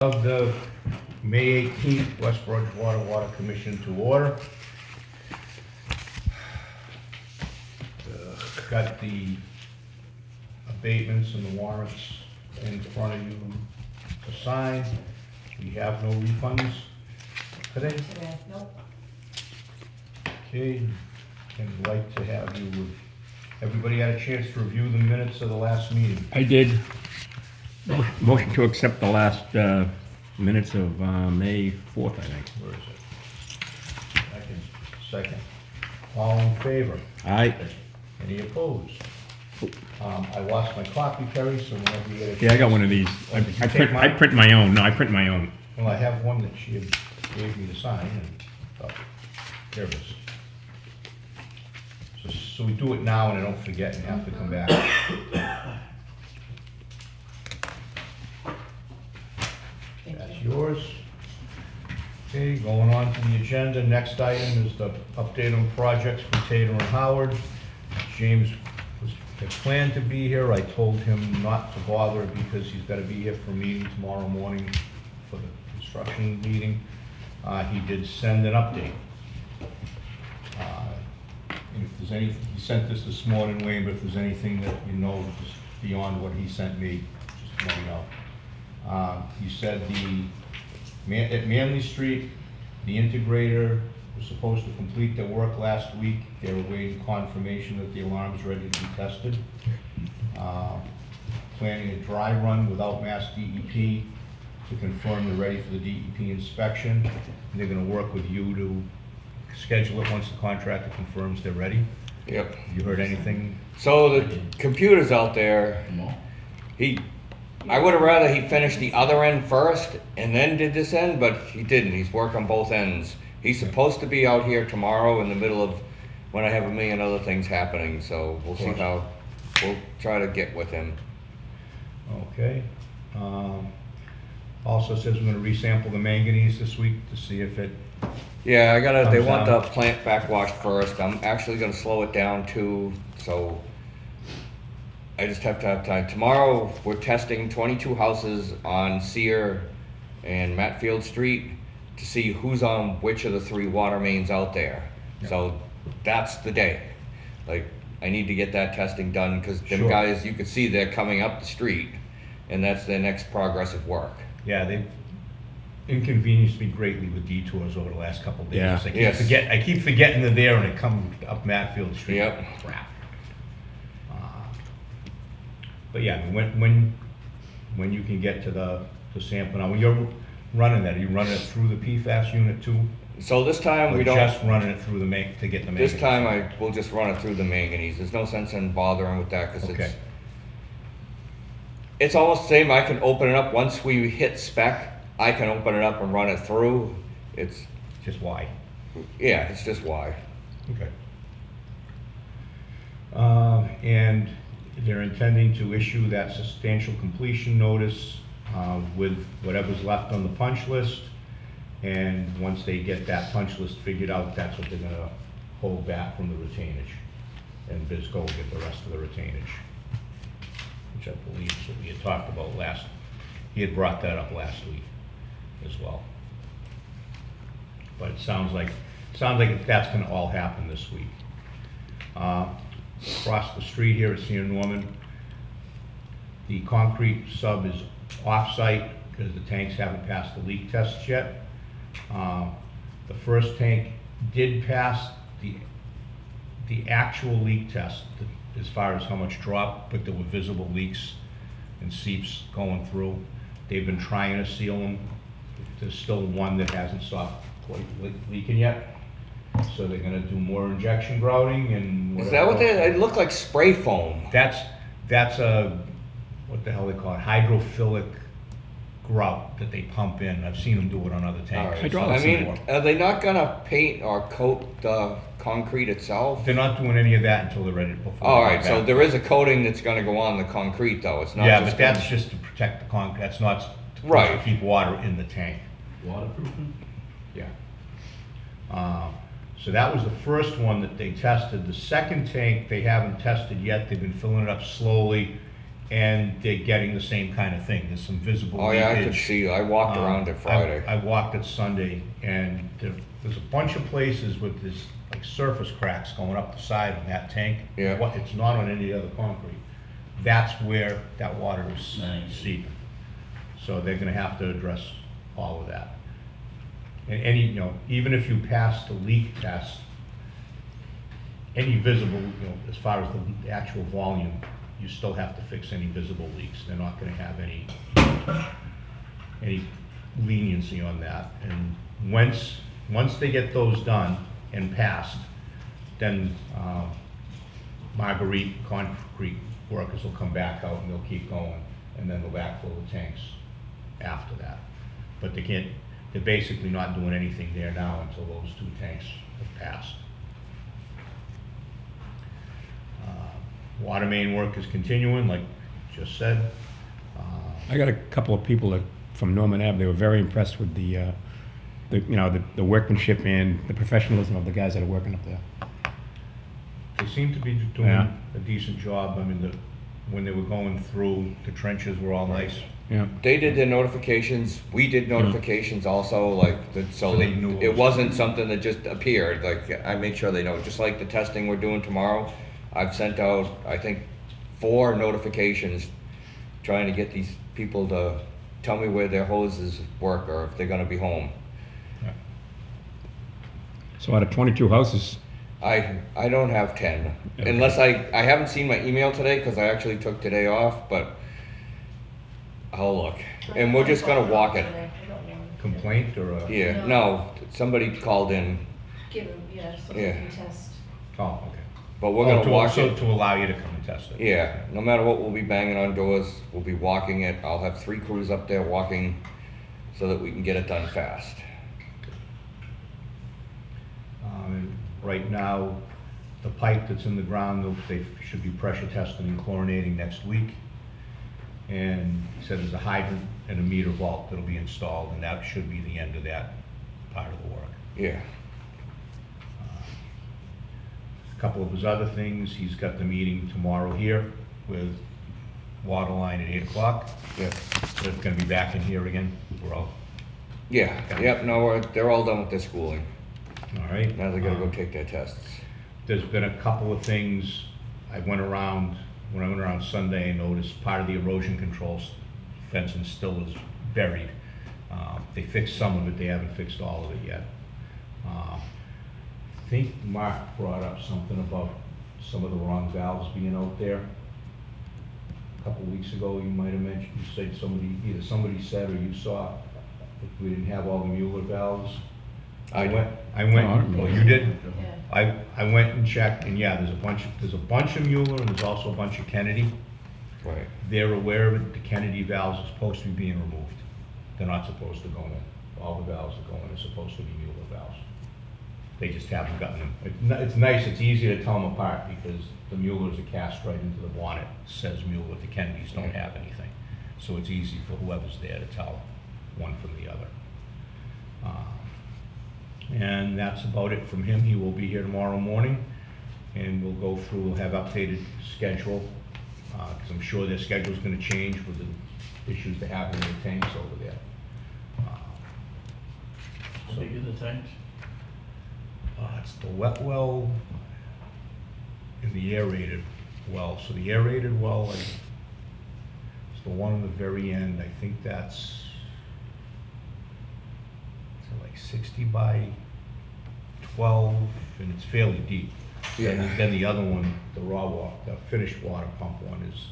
Of the May 18th West Bridgewater Water Commission to order. Got the abatements and the warrants in front of you to sign. We have no refunds today. Nope. Okay, I'd like to have you, everybody had a chance to review the minutes of the last meeting. I did. Motion to accept the last minutes of May 4th, I think. Where is it? Second. All in favor? Aye. Any opposed? I lost my copy, Terry, so whenever you get a chance. Yeah, I got one of these. Did you I take print mine? my own. No, I print my own. Well, I have one that she gave me to sign, and, oh, there it is. So we do it now and I don't forget and have to come back. That's yours. Okay, going on to the agenda, next item is the update on projects for Tater and Howard. James had planned to be here. I told him not to bother because he's gotta be here for a meeting tomorrow morning for the construction meeting. He did send an update. If there's any, he sent this morning, Wayne, but if there's anything that you know just beyond what he sent me, just let me know. He said at Manley Street, the integrator was supposed to complete their work last week. They were waiting confirmation that the alarm's ready to be tested. Planning a dry run without Mass DEP to confirm they're ready for the DEP inspection. And they're gonna work with you to schedule it once the contractor confirms they're ready. Yep. You heard anything? So the computer's out there. I would have rather he finished the other end first and then did this end, but he didn't. He's worked on both ends. He's supposed to be out here tomorrow in the middle of when I have a million other things happening, so we'll see how, we'll try to get with him. Okay. Also says we're gonna resample the manganese this week to see if it, Yeah, they Comes want down. the plant backwashed first. I'm actually gonna slow it down too, so I just have to have time. Tomorrow, we're testing 22 houses on Sear and Matfield Street to see who's on which of the 3 water mains out there. Yep. So that's the day. Like, I need to get that testing done, because them Sure. guys, you can see they're coming up the street, and that's their next progressive work. yeah, they inconvenienced me greatly with detours over the last couple of days. Yeah. I keep forgetting they're there and they come up Matfield Street. Yep. Crap. But yeah, when you can get to the sample, now when you're running that, are you running it through the PFAS unit too? So this time, Or we don't. just running it through to get the manganese? This time I will just run it through the manganese. There's no sense in bothering with that, because Okay. it's almost the same. I can open it up once we hit spec. I can open it up and run it through. It's, Just why? yeah, it's just why. Okay. And they're intending to issue that substantial completion notice with whatever's left on the punch list. And once they get that punch list figured out, that's what they're gonna hold back from the retainage. And Bisco will get the rest of the retainage, which I believe is what we had talked about last, he had brought that up last week as well. But it sounds like that's gonna all happen this week. Across the street here at Senior Norman, the concrete sub is off-site because the tanks haven't passed the leak tests yet. The first tank did pass the actual leak test as far as how much drop, but there were visible leaks and seeps going through. They've been trying to seal them. There's still one that hasn't stopped quite leaking yet. So they're gonna do more injection grouting and whatever. Is that what they look like? Spray foam. That's a, what the hell they call it, hydrophilic grout that they pump in. I've seen them do it on other tanks. Hydraulic I mean, are they not gonna paint or coat the concrete itself? They're not doing any of that until they're ready. Before All they right, go so back. there is a coating that's gonna go on the concrete, though. It's not. Yeah, just but that's gonna- just to protect the concrete. That's not to Right. keep water in the tank. Waterproofing? Yeah. So that was the first one that they tested. The second tank, they haven't tested yet. They've been filling it up slowly and they're getting the same kind of thing. There's some visible Oh yeah, I could leakage. see, I walked around it Friday. I walked it Sunday, and there's a bunch of places with this, like, surface cracks going up the side of that tank. Yeah. It's not on any other concrete. That's where that water is Nice. seeping. So they're gonna have to address all of that. And any, even if you pass the leak test, any visible, as far as the actual volume, you still have to fix any visible leaks. They're not gonna have any leniency on that. And once they get those done and passed, then Marguerite concrete workers will come back out and they'll keep going, and then they'll backfill the tanks after that. But they're basically not doing anything there now until those two tanks have passed. Water main work is continuing, like just said. I got a couple of people from Norman Ave, they were very impressed with the workmanship and the professionalism of the guys that are working up there. They seem to be doing Yeah. a decent job. I mean, when they were going through, the trenches were all nice. Yeah. They did their notifications, we did notifications also, like, So they knew it it was- wasn't something that just appeared, like, I made sure they know, just like the testing we're doing tomorrow. I've sent out, I think, 4 notifications trying to get these people to tell me where their hoses work or if they're gonna be home. So out of 22 houses, I don't have 10, Okay. unless I haven't seen my email today, cause I actually took today off, but I'll look, and we're just gonna walk it. Complaint or a? Yeah, no, somebody called in, Give them, yeah, so Yeah. they can test. Oh, okay. but we're gonna walk So it. to allow you to come and test it? Yeah, no matter what, we'll be banging on doors, we'll be walking it, I'll have 3 crews up there walking so that we can get it done fast. Right now, the pipe that's in the ground, they should be pressure testing and chlorinating next week. And he said there's a hydrant and a meter vault that'll be installed, and that should be the end of that part of the work. Yeah, A couple of his other things, he's got the meeting tomorrow here with Waterline at 8 o'clock. yeah, So it's gonna be back in here again, we're all, yeah, yep, no, they're all done with their schooling, all right? now they gotta go take their tests. There's been a couple of things, when I went around Sunday, I noticed part of the erosion control fencing still is buried. They fixed some of it, they haven't fixed all of it yet. I think Mark brought up something about some of the wrong valves being out there. A couple of weeks ago, you might have mentioned, you said either somebody said or you saw, that we didn't have all the Mueller valves. I went, well, you did? Yeah. I went and checked, and yeah, there's a bunch of Mueller, and there's also a bunch of Kennedy. Right, They're aware of it, the Kennedy valves are supposed to be being removed. They're not supposed to go in. All the valves that go in are supposed to be Mueller valves. They just haven't gotten them. It's nice, it's easy to tell them apart, because the Muellers are cast right into the bonnet. It says Mueller, the Kennedys don't have anything. So it's easy for whoever's there to tell one from the other. And that's about it from him. He will be here tomorrow morning, and we'll go through, we'll have updated schedule, because I'm sure their schedule's gonna change with the issues they're having with the tanks over there. How big are the tanks? It's the wet well and the aerated well. So the aerated well, it's the one on the very end. I think that's like 60 by 12, and it's fairly deep. Yeah. And then the other one, the raw water, the finished water pump one is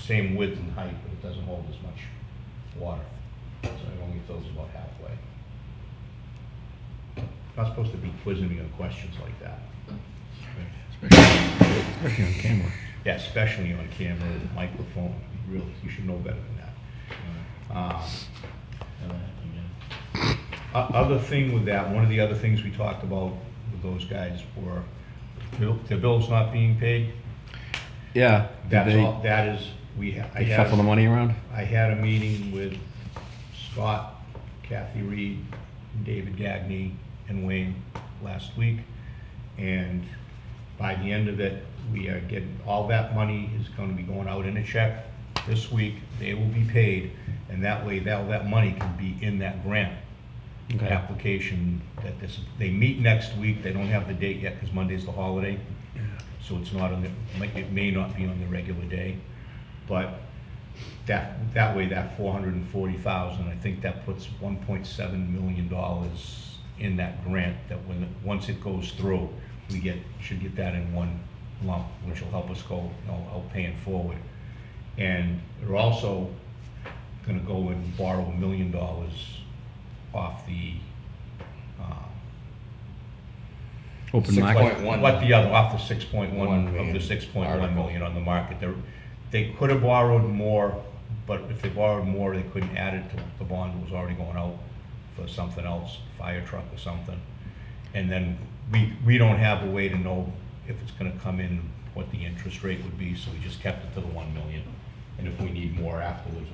same width and height, but it doesn't hold as much water. So it only fills about halfway. Not supposed to be quizzing me on questions like that. especially on camera. Yeah, especially on camera with a microphone. Really, you should know better than that. Other thing with that, one of the other things we talked about with those guys were their bills not being paid. Yeah. Did That's they, all, that is, they shuffle the money around? I had a meeting with Scott, Kathy Reed, David Gagney, and Wayne last week, and by the end of it, we are getting, all that money is gonna be going out in a check this week. They will be paid, and that way, that money can be in that grant Okay. application that they meet next week. They don't have the date yet because Monday's the holiday. So it's not on the, it may not be on the regular day. But that way, that 440,000, I think that puts $1.7 million in that grant, that once it goes through, should get that in one lump, which will help us go, out paying forward. And they're also gonna go and borrow $1 million off the, Open market. 6.1. off the 6.1, of the 6.1 article. million on the market. They could have borrowed more, but if they borrowed more, they couldn't add it to the bond that was already going out for something else, fire truck or something. And then we don't have a way to know if it's gonna come in, what the interest rate would be, so we just kept it to the 1 million. And if we need more afterwards,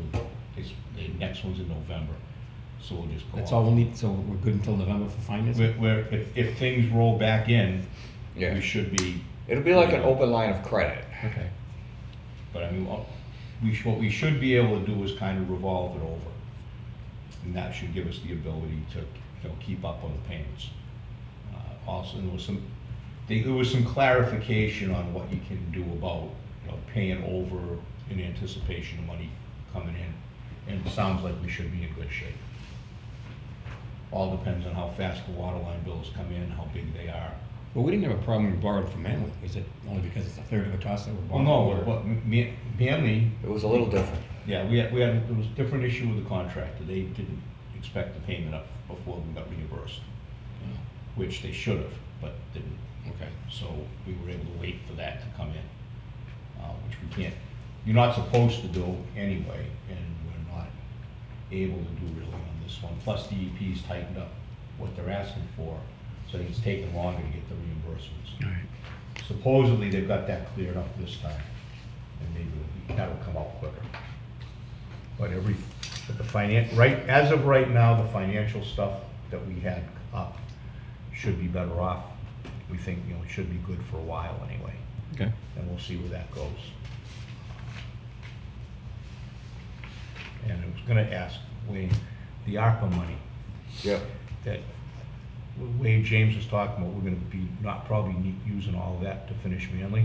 the next one's in November, so we'll just go That's off. all we'll need, so we're good until November for financing? If things roll back in, Yeah. we should be. It'll be like an open line of credit. Okay. But I mean, what we should be able to do is kind of revolve it over. And that should give us the ability to, keep up on the payments. Also, there was some clarification on what you can do about, paying over in anticipation of money coming in. And it sounds like we should be in good shape. All depends on how fast the water line bills come in, how big they are. Well, we didn't have a problem when we borrowed from Manley. Is it only because it's a third of the cost that we're Well, borrowing? no, or- but Manley, It was a little different. yeah, there was a different issue with the contractor. They didn't expect the payment up before we got reimbursed, which they should have, but didn't. Okay. So we were able to wait for that to come in, which we can't, you're not supposed to do anyway, and we're not able to do really on this one. Plus DEP's tightened up what they're asking for, so it's taken longer to get the reimbursements. All right. Supposedly, they've got that cleared up this time, and maybe that'll come out quicker. But as of right now, the financial stuff that we had up should be better off. We think, it should be good for a while anyway, Okay. and we'll see where that goes. And I was gonna ask Wayne, the ARPA money Yep. that Wade James was talking about, we're gonna be probably using all of that to finish Manley.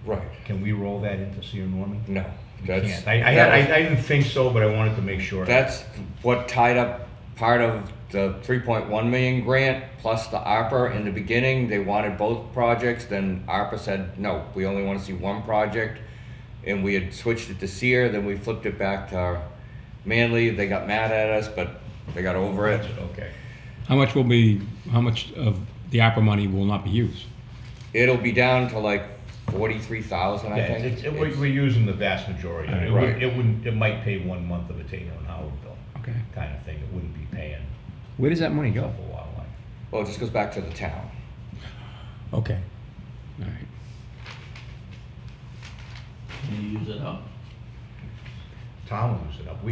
Right. Can we roll that into Sierra Norman? No. We That's, can't. I didn't think so, but I wanted to make sure. that's what tied up part of the 3.1 million grant plus the ARPA in the beginning. They wanted both projects, then ARPA said, no, we only want to see one project. And we had switched it to Sear, then we flipped it back to Manley. They got mad at us, but they got over it. Okay. How much of the ARPA money will not be used? It'll be down to like 43,000, I Yeah, think. we're using the vast majority. of it. Right. It might pay 1 month of a Taylor and Howard bill, Okay. kind of thing. It wouldn't be paying Where does that money go? for water line. Well, it just goes back to the town. Okay. All right. Can you use it up? Town will use it up.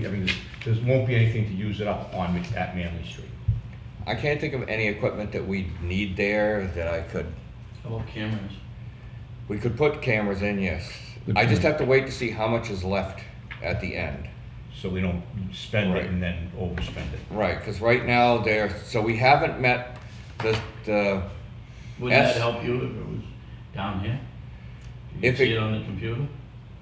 There won't be anything to use it up at Manley Street. I can't think of any equipment that we need there that I could, How about cameras? we could put cameras in, yes. Good I just point. have to wait to see how much is left at the end. So we don't spend Right. it and then overspend it. Right, because right now so we haven't met the Would Yes. that help you if it was down here? You If can see it- it on the computer?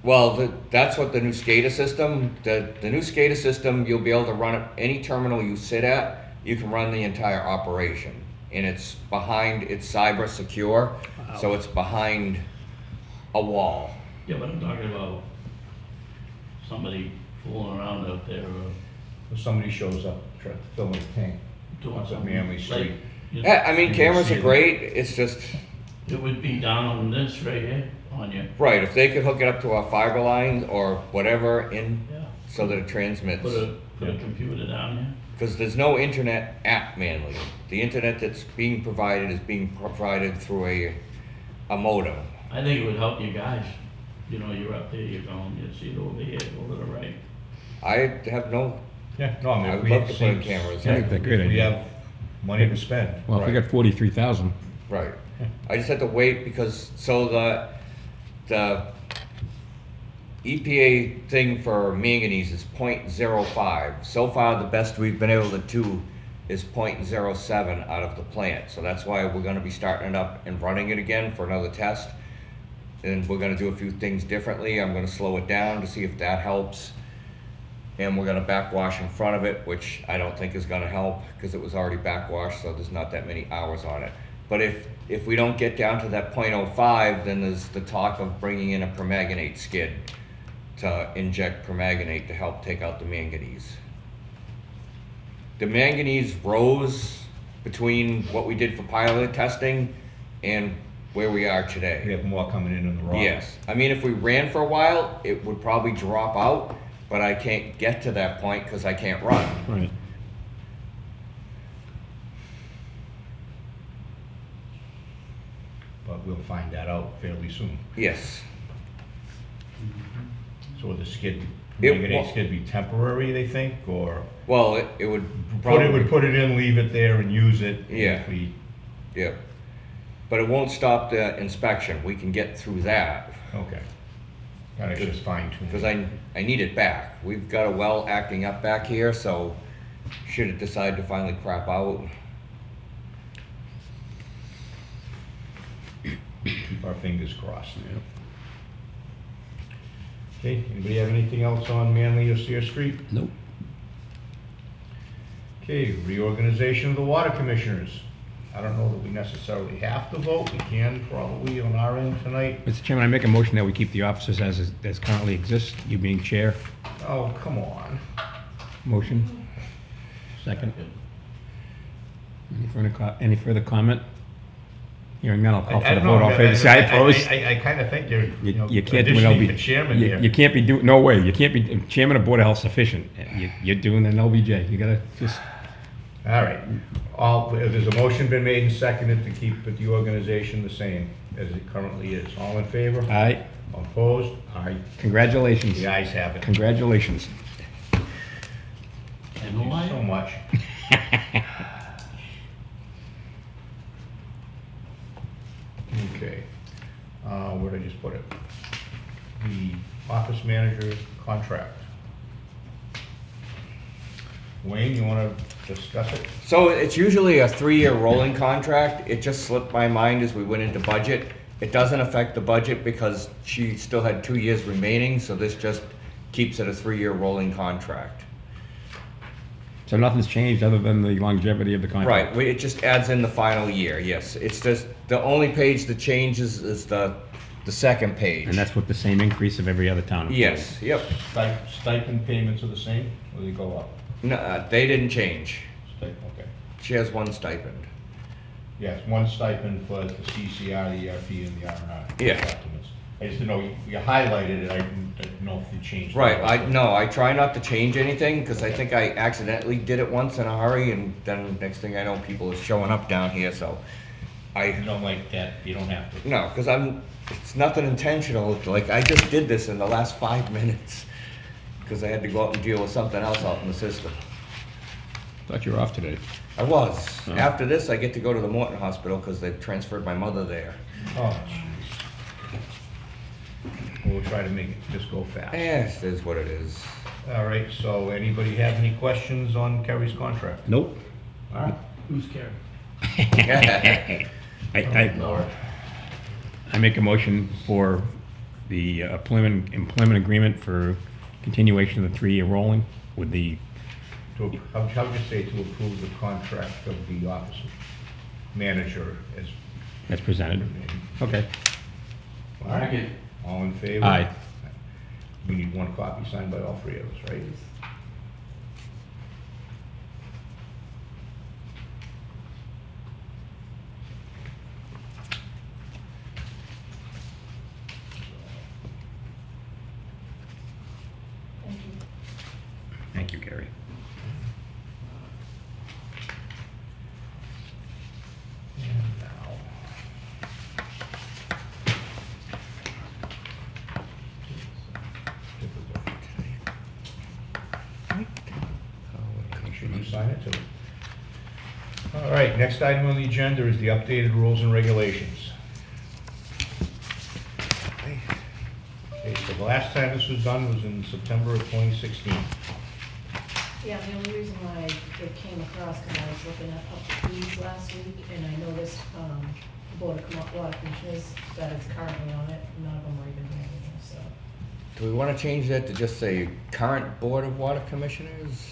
well, that's what the new SCADA system, the new SCADA system, you'll be able to run it, any terminal you sit at, you can run the entire operation. And it's cyber secure, so it's behind a wall. Yeah, but I'm talking about somebody fooling around out there or If somebody shows up, trying to fill in a tank, doing up at something. Manley Street. like, you know, Yeah, I mean, You cameras see are it. great, it's just, it would be down on this right here, on you. right, if they could hook it up to a fiber line or whatever Yeah. so that it transmits. Put a computer down here. Because there's no internet at Manley. The internet that's being provided is being provided through a modem. I think it would help you guys. You know, you're up there, you're going, you see it over here, go to the right. I have no, Yeah, no, I mean, I if would we love to put in cameras. I think that's a great if we idea. have money to spend. Well, if we got 43,000, right. I just had to wait because, so the EPA thing for manganese is 0.05. So far, the best we've been able to do is 0.07 out of the plant. So that's why we're gonna be starting it up and running it again for another test. And we're gonna do a few things differently. I'm gonna slow it down to see if that helps. And we're gonna backwash in front of it, which I don't think is gonna help because it was already backwashed, so there's not that many hours on it. But if we don't get down to that 0.05, then there's the talk of bringing in a permanganate skid to inject permanganate to help take out the manganese. The manganese rose between what we did for pilot testing and where we are We today. have more coming in the rock. Yes, I mean, if we ran for a while, it would probably drop out, but I can't get to that point because I can't run. Right. But we'll find that out fairly soon. Yes, So would the skid, It manganate wa- skid be temporary, they think, or well, it would would probably, put it in, leave it there and use it? and Yeah. if we- yeah. But it won't stop the inspection, we can get through that. Okay. Kind of just fine Because tuning. I need it back. We've got a well acting up back here, so should it decide to finally crap out, Keep our fingers crossed. Okay, anybody have anything else on Manley or Sear Street? Nope. Okay, reorganization of the water commissioners. I don't know that we necessarily have to vote, we can probably on our end tonight. Mr. Chairman, I make a motion that we keep the officers as currently exist, you being chair. Oh, come on. Motion. Second. Any further comment? Hearing none, I'll call for I the don't know, vote. All in favor, say aye. Opposed? I kind of think you're, you know, You can't do an LB. auditioning for chairman you- here. You can't be no way, you can't be chairman of Board of Health sufficient. You're doing an LBJ, you gotta just, All right, there's a motion been made and seconded to keep the organization the same as it currently is. All in favor? aye, Opposed? Aye. congratulations. The ayes have it. Congratulations. And Thank who you I so am? much. Okay, where'd I just put it? The office manager contract. Wayne, you wanna discuss it? So it's usually a 3-year rolling contract. It just slipped my mind as we went into budget. It doesn't affect the budget because she still had 2 years remaining, so this just keeps it a 3-year rolling contract. So nothing's changed other than the longevity of the contract? Right, it just adds in the final year, yes. It's just, the only page that changes is the second page. And that's with the same increase of every other town employee? Yes, yep. Stipend payments are the same, or they go up? No, they didn't change. Okay. She has one stipend. Yes, one stipend for the CCR, the ERP, and the R&R. Yeah. documents. I just didn't know, you highlighted it, I didn't know if you changed. Right, I try not to change anything, because I think I accidentally did it once in a hurry, and then next thing I know, people are showing up down here, so You I, don't like that, you don't have to. no, because it's nothing intentional, like, I just did this in the last 5 minutes, because I had to go out and deal with something else out in the system. Thought you were off today. I was. Oh. After this, I get to go to the Morton Hospital, because they've transferred my mother there. Oh, jeez. We'll try to make it just go fast. It is what it is. All right, so anybody have any questions on Kerry's contract? Nope. All right. Who's Karen? I make a motion for the employment agreement for continuation of the 3-year rolling with the, How would you say to approve the contract of the office manager as presented. Okay. All right. Second. All in favor? Aye. We need one copy signed by all three of us, right? Thank you. Thank you, Gary. And now. Should you sign it too? All right, next item on the agenda is the updated rules and regulations. Okay, so the last time this was done was in September of 2016. Yeah, the only reason why it came across, because I was looking at up the fees last week, and I noticed, Board of Water Commissioners that is currently on it, none of them are even here anymore, so. Do we want to change that to just say current Board of Water Commissioners?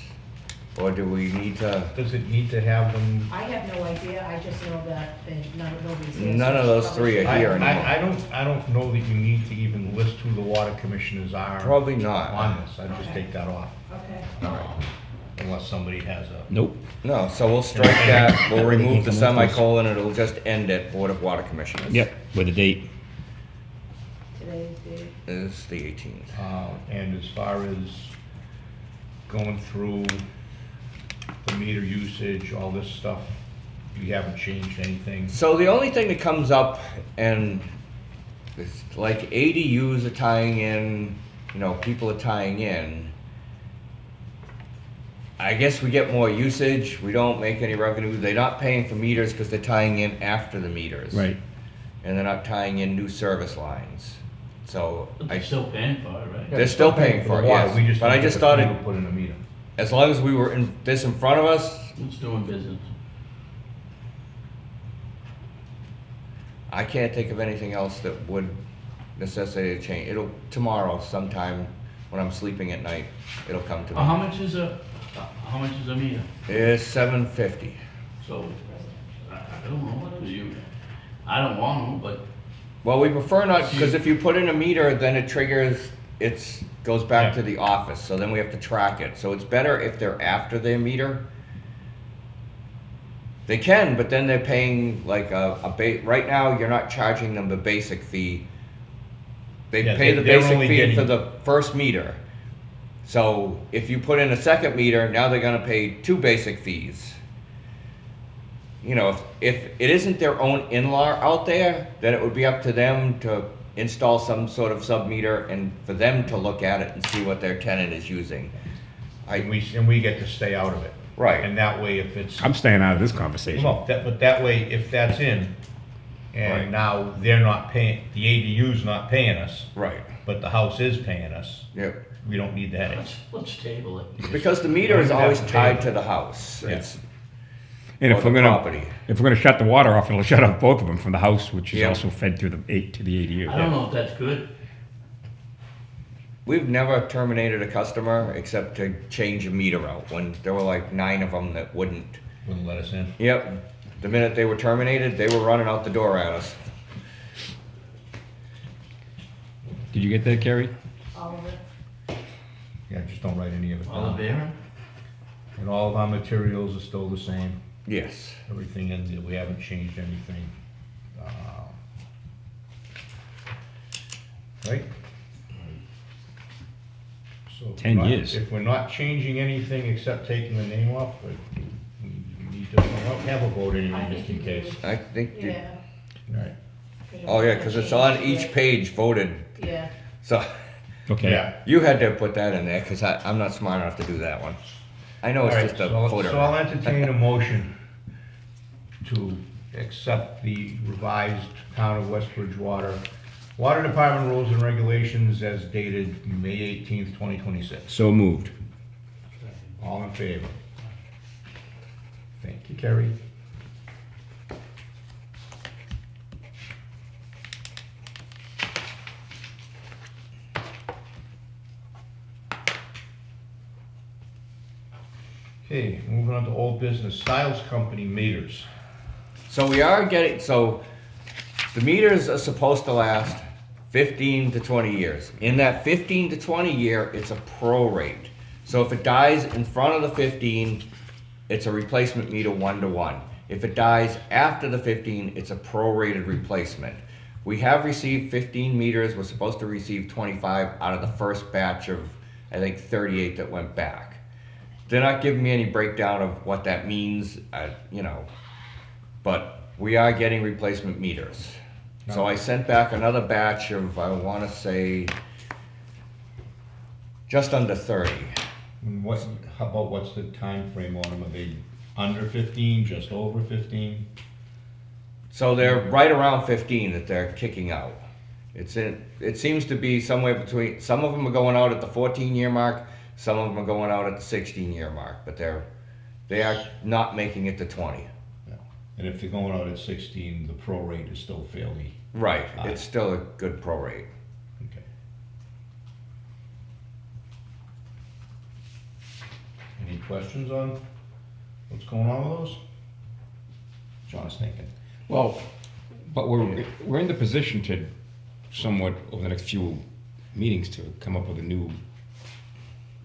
Or do we need to? Does it need to have them? I have no idea, I just know that nobody's here. None so of those probably three are here anymore. I don't know that you need to even list who the water commissioners are. Probably not. On this, I'd just Okay. take that off, Okay. unless somebody has a. Nope. No, so we'll strike that, we'll remove the Anything else? semicolon, and it'll just end at Board of Water Commissioners. Yep, with a date. Today's date. Is the 18th. And as far as going through the meter usage, all this stuff, you haven't changed anything? So the only thing that comes up, and it's like ADUs are tying in, you know, people are tying in. I guess we get more usage, we don't make any revenue, they're not paying for meters because they're tying in after the meters. Right. And they're not tying in new service lines. So But they're still paying for it, right? They're still paying for the it, water. yes. We just But I need to just put thought people it- Put in a meter. as long as we were in this in front of us, It's doing business. I can't think of anything else that would necessitate a change. It'll, tomorrow sometime, when I'm sleeping at night, it'll come to me. How much is a meter? It's $7.50. So, I don't know, do you, I don't want them, but Well, we prefer not, because if you put in a meter, then it triggers, goes back to the office, so then we have to track it. So it's better if they're after their meter. They can, but then they're paying like right now, you're not charging them the basic fee. They Yeah, pay the they're basic only fee getting- for the first meter. So if you put in a second meter, now they're gonna pay 2 basic fees. You know, if it isn't their own in-law out there, then it would be up to them to install some sort of sub-meter and for them to look at it and see what their tenant is using. And we get to stay out of it. Right. And that way, if it's, I'm staying out of this conversation. well, but that way, if that's in, Right. and now they're not paying, the ADU's not paying us, Right. but the house is paying us, Yep. we don't need the headache. let's table it. Because the meter is Don't even always have to tied pay. to the house. Yeah. It's, And or if we're the gonna, property. if we're gonna shut the water off, it'll shut off both of them from the house, which is Yeah. also fed through to the ADU. I don't know if that's good. we've never terminated a customer except to change a meter out when there were like 9 of them that wouldn't. Wouldn't let us in. Yep. The minute they were terminated, they were running out the door at us. Did you get that, Kerry? All of it. Yeah, just don't write any of it All down. the bearing? And all of our materials are still the same, Yes. everything in there, we haven't changed anything. Right? So if 10 we're not- years. If we're not changing anything except taking the name off, but we need to, we don't have a vote anyway, I just think in you case. do. I think. Yeah. Right. Oh yeah, because it's on each page voted. Yeah. So Okay. Yeah. you had to put that in there because I'm not smart enough to do that one. I know All it's right, just a so footer. I'll entertain a motion to accept the revised Town of West Bridgewater Water Department rules and regulations as dated May 18th, 2026. So moved. All in favor? Thank you, Kerry. Okay, moving on to old business, Styles Company meters. So we are getting, so the meters are supposed to last 15 to 20 years. In that 15 to 20 year, it's a prorate. So if it dies in front of the 15, it's a replacement meter 1-to-1. If it dies after the 15, it's a prorated replacement. We have received 15 meters. We're supposed to receive 25 out of the first batch of, I think, 38 that went back. They're not giving me any breakdown of what that means, you know, but we are getting replacement meters. So I sent back another batch of, I want to say, just under 30. And what, how about what's the time frame on them? Are they under 15, just over 15? So they're right around 15 that they're kicking out. It seems to be somewhere between, some of them are going out at the 14-year mark, some of them are going out at the 16-year mark, but they are not making it to 20. Yeah. And if they're going out at 16, the pro rate is still fairly Right, high. it's still a good pro rate. Okay. Any questions on what's going on with those? John's thinking. Well, but we're in the position to somewhat over the next few meetings to come up with a new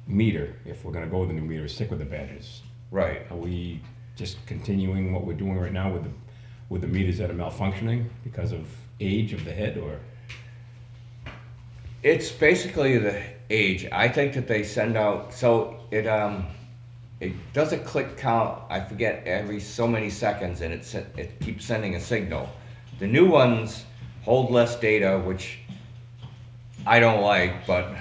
meter, if we're gonna go with the new meter, stick with the badges. Right. Are we just continuing what we're doing right now with the meters that are malfunctioning because of age of the head, or? It's basically the age. I think that they send out, so it does a click count, I forget, every so many seconds, and it keeps sending a signal. The new ones hold less data, which I don't like, but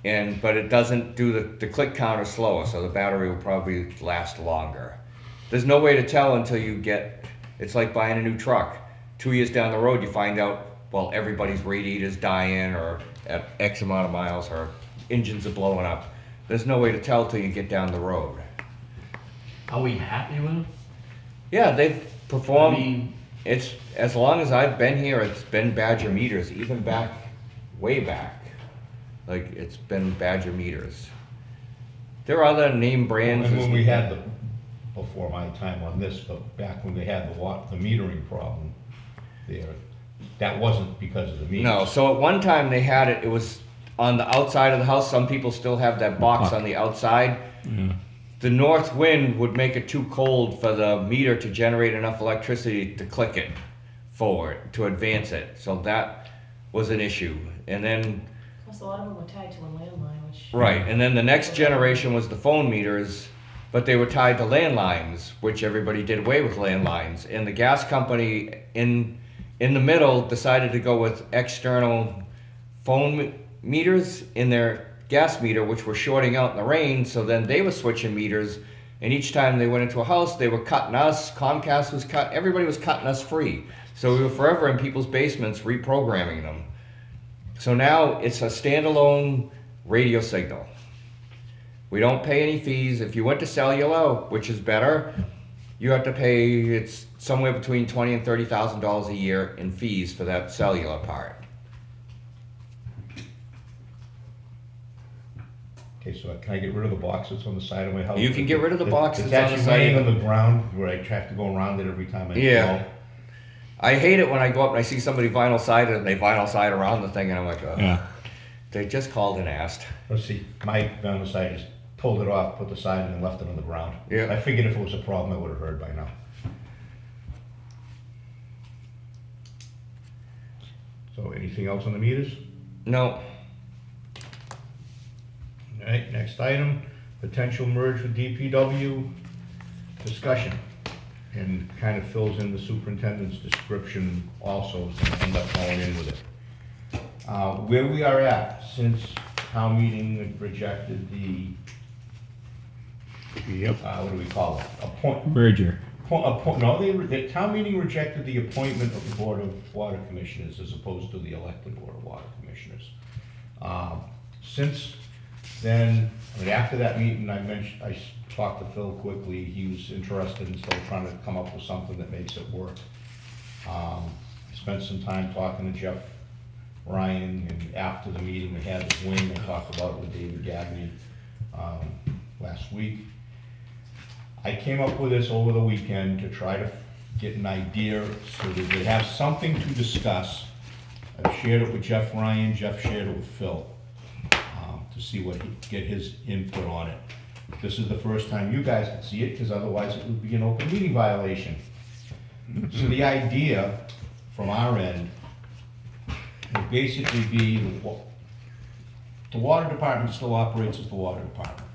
it doesn't do the click counter slower, so the battery will probably last longer. There's no way to tell until you get, it's like buying a new truck. 2 years down the road, you find out, well, everybody's radiator's dying, or at X amount of miles, or engines are blowing up. There's no way to tell till you get down the road. Are we happy with them? Yeah, they've performed. I mean, It's, as long as I've been here, it's been Badger meters, even way back. Like, it's been Badger meters. There are other name brands. And when we had before my time on this, but back when they had the metering problem there, that wasn't because of the meters. No, so at one time they had it was on the outside of the house. Some people still have that box on the outside. Yeah. The north wind would make it too cold for the meter to generate enough electricity to click it forward, to advance it. So that was an issue. And then, Plus, a lot of them were tied to a landline, which. right, and then the next generation was the phone meters, but they were tied to landlines, which everybody did away with landlines. And the gas company in the middle decided to go with external phone meters in their gas meter, which were shorting out in the rain. So then they were switching meters, and each time they went into a house, they were cutting us. Comcast was everybody was cutting us free. So we were forever in people's basements reprogramming them. So now it's a standalone radio signal. We don't pay any fees. If you went to cellular, which is better, you have to pay, it's somewhere between $20,000 and $30,000 a year in fees for that cellular part. Okay, so can I get rid of the box that's on the side of my house? You can get rid of the box It's that's on the actually side laying of on the ground where I have to go around it every time I Yeah. go. I hate it when I go up and I see somebody vinyl sided and they vinyl side around the thing, and I'm like, oh, Yeah. they just called and asked. Let's see, my vinyl side just pulled it off, put the side in and left it on the ground. Yeah. I figured if it was a problem, I would have heard by now. So anything else on the meters? No, All right, next item, potential merge with DPW discussion. And kind of fills in the superintendent's description also, so I'll end up going in with it. Where we are at, since town meeting rejected the, Yep. what do we call it? Merger. No, the town meeting rejected the appointment of the Board of Water Commissioners as opposed to the elected Board of Water Commissioners. Since then, I mean, after that meeting, I talked to Phil quickly. He was interested in still trying to come up with something that makes it work. I spent some time talking to Jeff Ryan, and after the meeting we had with Wayne, I talked about it with David Gabney last week. I came up with this over the weekend to try to get an idea so that they have something to discuss. I've shared it with Jeff Ryan, Jeff shared it with Phil, to see get his input on it. This is the first time you guys can see it, because otherwise it would be an open meeting violation. So the idea from our end would basically be the water department still operates as the water department.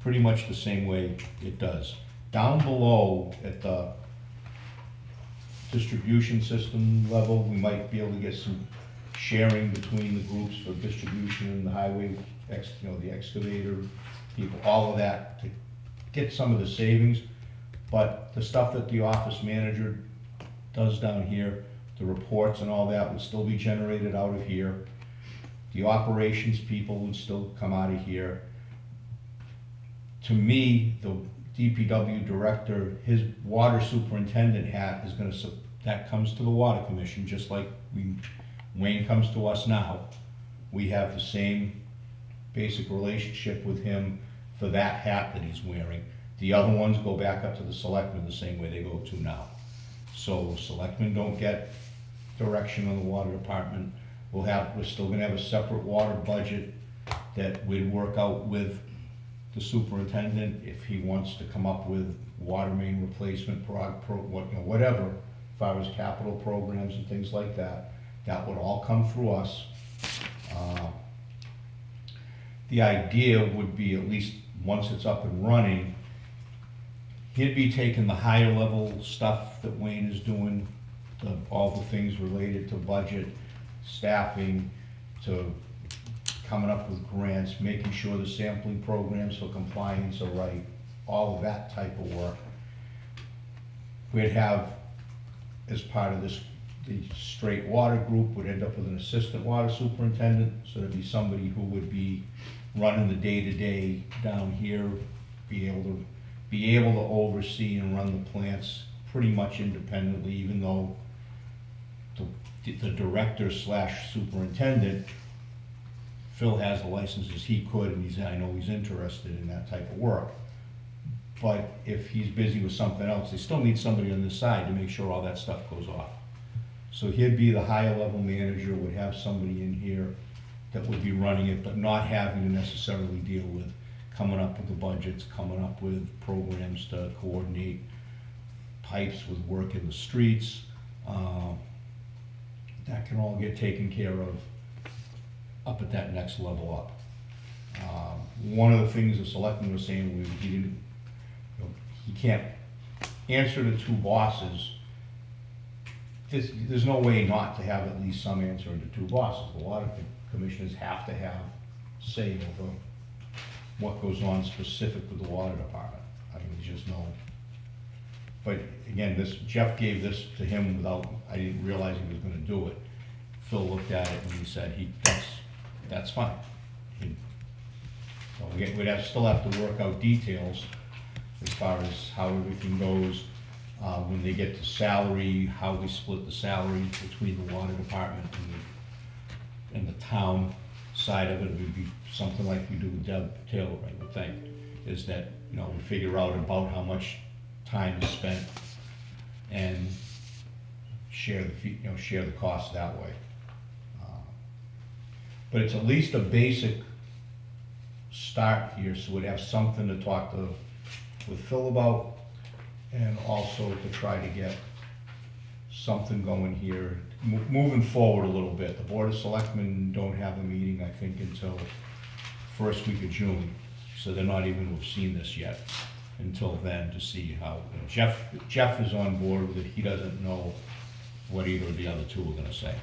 Pretty much the same way it does. Down below at the distribution system level, we might be able to get some sharing between the groups for distribution and the highway, the excavator people, all of that to get some of the savings, but the stuff that the office manager does down here, the reports and all that would still be generated out of here. The operations people would still come out of here. To me, the DPW director, his water superintendent hat is gonna, that comes to the water commission, just like Wayne comes to us now. We have the same basic relationship with him for that hat that he's wearing. The other ones go back up to the selectmen the same way they go to now. So selectmen don't get direction on the water department. We're still gonna have a separate water budget that we'd work out with the superintendent if he wants to come up with water main replacement, whatever, as far as capital programs and things like that. That would all come through us. The idea would be, at least once it's up and running, he'd be taking the higher level stuff that Wayne is doing, all the things related to budget, staffing, to coming up with grants, making sure the sampling programs for compliance are right, all of that type of work. We'd have, as part of this, the straight water group would end up with an assistant water superintendent, so there'd be somebody who would be running the day-to-day down here, be able to oversee and run the plants pretty much independently, even though the director slash superintendent, Phil has the licenses he could, and I know he's interested in that type of work. But if he's busy with something else, they still need somebody on this side to make sure all that stuff goes off. So he'd be the higher level manager, would have somebody in here that would be running it, but not having to necessarily deal with coming up with the budgets, coming up with programs to coordinate pipes with work in the streets. That can all get taken care of up at that next level up. One of the things the selectman was saying was he can't answer to two bosses. There's no way not to have at least some answer to two bosses. A lot of the commissioners have to have say over what goes on specific with the water department. I mean, there's just no. But again, Jeff gave this to him without, I didn't realize he was gonna do it. Phil looked at it and he said, that's fine. So we'd still have to work out details as far as how everything goes. When they get to salary, how we split the salary between the water department and the town side of it. It would be something like we do with Deb Taylor, I would think, is that, we figure out about how much time is spent and share the cost that way. But it's at least a basic start here, so we'd have something to talk with Phil about, and also to try to get something going here, moving forward a little bit. The Board of Selectmen don't have a meeting, I think, until first week of June, so they're not even to have seen this yet until then, to see how, Jeff is on board with it. He doesn't know what either of the other two are gonna say,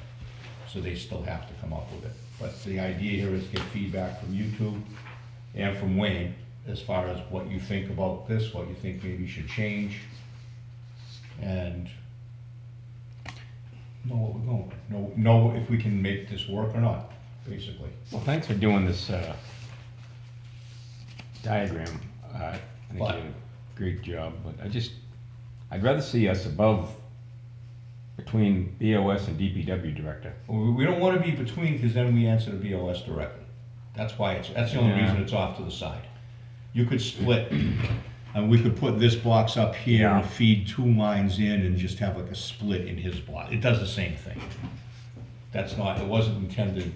so they still have to come up with it. But the idea here is to get feedback from you two and from Wayne as far as what you think about this, what you think maybe should change, and know what we're going with. Know if we can make this work or not, basically. Well, thanks for doing this diagram. I think you did a great job, but I'd rather see us above, between BOS and DPW director. Well, we don't want to be between, because then we answer to BOS directly. That's the only reason it's off to the side. You could split, and we could put this box up here and feed two lines in and just have like a split in his block. It does the same thing. It wasn't intended,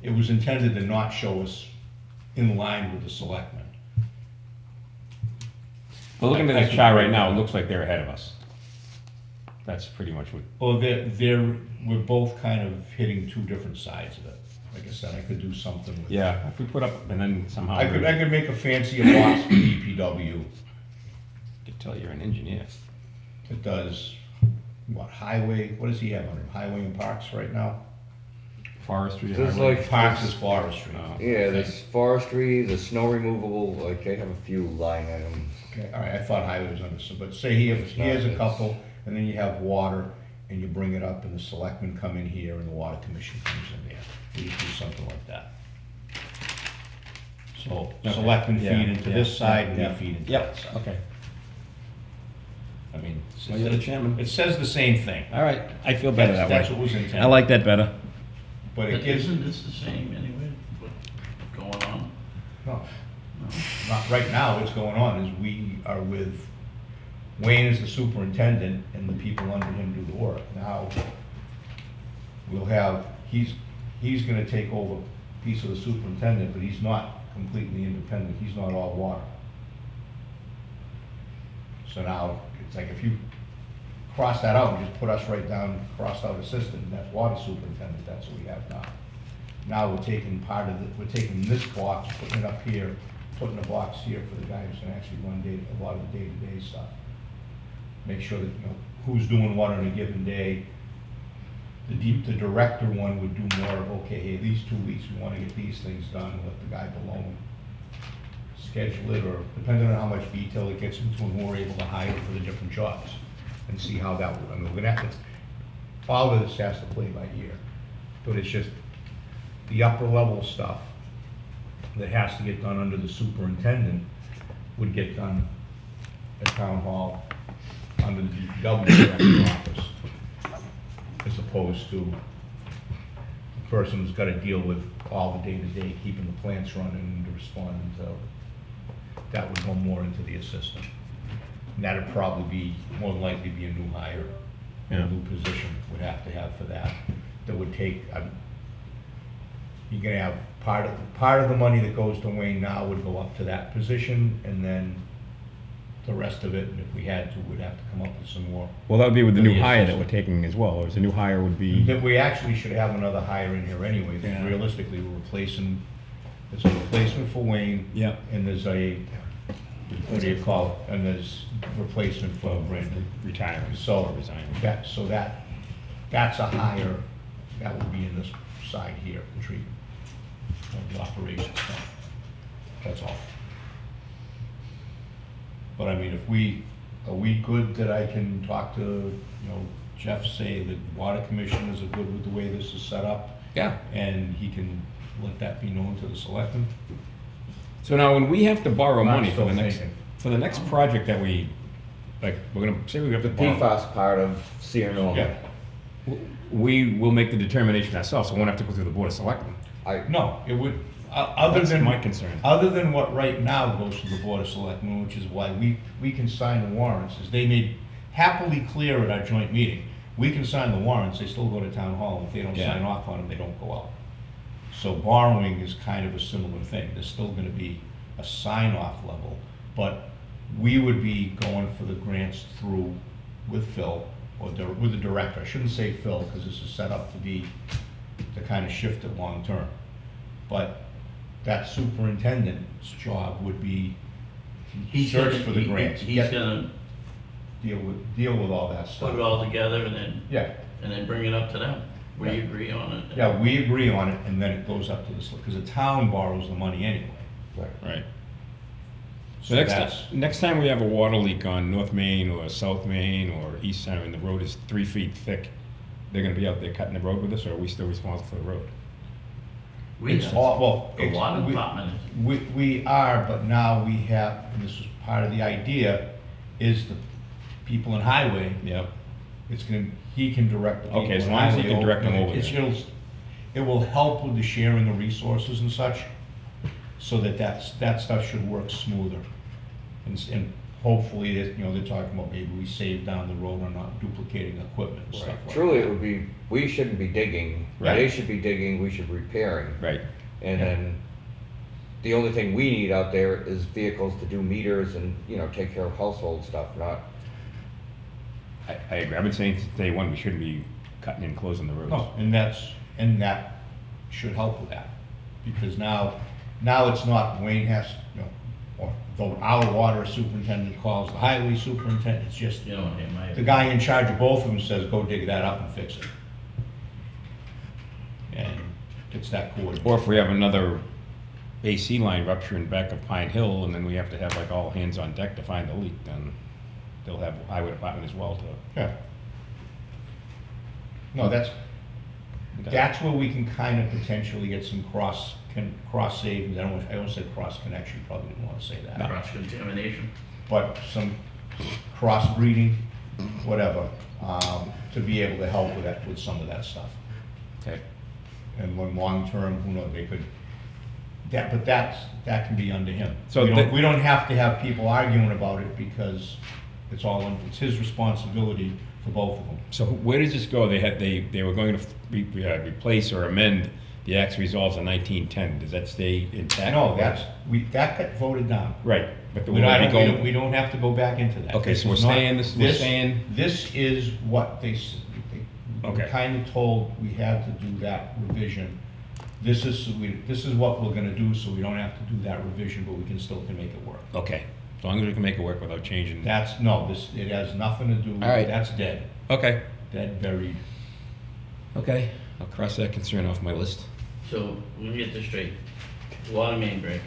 it was intended to not show us in line with the selectmen. Well, looking at this chart right now, it looks like they're ahead of us. That's pretty much what. Well, we're both kind of hitting two different sides of it. Like I said, I could do something with. Yeah, if we put up, and then somehow. I could make a fancier box for DPW. I could tell you're an engineer. It does, highway, what does he have under him? Highway and parks right now? forestry? There's highway? like- Parks is forestry. Oh. Yeah, there's forestry, the snow removal, like they have a few line items. Okay, all right, I thought highway was under, but say he has a couple, and then you have water, and you bring it up, and the selectmen come in here, and the water commission comes in there. We do something like that. So, Okay. selectmen Yeah, feed into yeah, this side, and yeah. we feed into Yep, that side. okay. I mean, Well, you're the chairman. it says the same thing. All right, I feel better that way. That's what was intended. I like that better. But it But gives, isn't this the same anyway, what's going on? no, No? not right now, what's going on is we are with, Wayne is the superintendent, and the people under him do the work. Now, we'll have, he's gonna take over a piece of the superintendent, but he's not completely independent, he's not all water. So now, it's like if you cross that out and just put us right down, crossed out assistant, and that's water superintendent, that's what we have now. Now we're taking we're taking this box, putting it up here, putting a box here for the guy who's gonna actually run a lot of the day-to-day stuff. Make sure that, you know, who's doing what on a given day. The director one would do more of, okay, hey, these 2 weeks, we wanna get these things done, let the guy below him schedule it, or depending on how much detail it gets into, and who we're able to hire for the different jobs, and see how that would, I mean, we're gonna have to, all of this has to play by ear, but it's just the upper level stuff that has to get done under the superintendent would get done at town hall, under the DPW director's office, as opposed to the person who's gotta deal with all the day-to-day, keeping the plants running and responding to, that would go more into the assistant. And that'd probably be, more than likely be a new hire, Yeah. a new position would have to have for that, that would take, you're gonna have part of the money that goes to Wayne now would go up to that position, and then the rest of it, and if we had to, we'd have to come up with some more. Well, that would be with the new Yes, hire yes. that we're taking as well, or is the new hire would be, That we actually should have another hire in here anyway, because Yeah. realistically, we're replacing, it's a replacement for Wayne. Yeah. And there's a, what do you call it, and there's replacement for Brandon. retiring, So, or resigning. that's a hire, that would be in this side here, the treatment, of the operations side. That's all. But I mean, are we good that I can talk to, you know, Jeff, say that water commissioners are good with the way this is set up? Yeah. And he can let that be known to the selectmen? So now, when we have to borrow I'm money still for the thinking. next project that we, like, we're gonna, say we have to The borrow. PFAS part of Sierra Norman. Yeah. We will make the determination ourselves, so we won't have to go through the board of selectmen. No, it would, other That's than. my concern. Other than what right now goes to the Board of Selectmen, which is why we can sign the warrants, as they made happily clear at our joint meeting. We can sign the warrants, they still go to town hall, if they don't Yeah. sign off on them, they don't go out. So borrowing is kind of a similar thing, there's still gonna be a sign-off level, but we would be going for the grants through with Phil, or with the director, I shouldn't say Phil, because this is set up to be, to kind of shift it long-term. But that superintendent's job would be He's search gonna- for the he- grants, He's get- gonna deal with all that put stuff. it all together Yeah, and then bring it up to them. We Yeah. agree on it. yeah, we agree on it, and then it goes up to the, because the town borrows the money anyway. Right. Right. So So that's, next time we have a water leak on North Main or South Main or East Center and the road is 3 feet thick, they're gonna be out there cutting the road with us, or are we still responsible for the road? We it's have- all, well. The it's- water we- department is. We are, but now we have, and this is part of the idea, is the people in highway, Yep. it's gonna, he can direct the people. Okay, as in long as he highway can direct them over It's- there. It will help with the sharing of resources and such, so that stuff should work smoother. And hopefully, that, you know, they're talking about maybe we save down the road on not duplicating equipment and stuff like that. Truly, it would be, we shouldn't be digging, Right. they should be digging, we should be repairing. Right. And then, the only thing we need out there is vehicles to do meters and, you know, take care of household stuff, not, I agree. I've been saying since day one, we shouldn't be cutting and closing the roads. No, and that should help with that, because now it's not Wayne has, you know, or though our water superintendent calls the highway superintendent, it's just, You know, in my. the guy in charge of both of them says, go dig that up and fix it. And gets that coordinated. Or if we have another AC line rupturing back of Pine Hill, and then we have to have like all hands on deck to find the leak, then they'll have highway department as well to. Yeah. No, that's where we can kind of potentially get some cross savings. I don't say cross connection, probably didn't want to say that. Cross contamination. But some cross breeding, whatever, to be able to help with that, with some of that stuff. Okay. And when long term, who knows, they could, but that can be under him. So We don't have to have people arguing about it because it's his responsibility for both of them. So where does this go? They were going to replace or amend the acts resolves in 1910. Does that stay intact? No, that got voted down. Right, but the We one we don't have to go back into that. Okay, so This we're is not- staying, we're staying. This is what we Okay. kind of told we had to do that revision. This is what we're gonna do, so we don't have to do that revision, but we can make it work. Okay, as long as we can make it work without changing. It has nothing to do, All right. that's dead, Okay. dead, buried. Okay, I'll cross that concern off my list. So, let me get this straight. Water main break.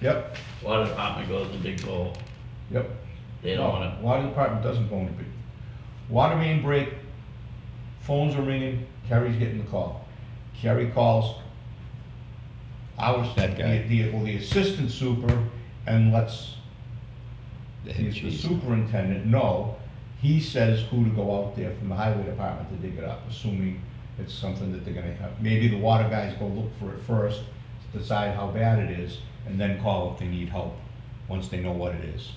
Yep, Water department goes in big hole. yep. They don't wanna, Water department doesn't go into big. Water main break, phones are ringing, Kerry's getting the call. Kerry calls That guy. the assistant super and lets The head the cheese. superintendent know. He says who to go out there from the highway department to dig it up, assuming it's something that they're gonna have. Maybe the water guys go look for it first, decide how bad it is, and then call if they need help, once they know what it is.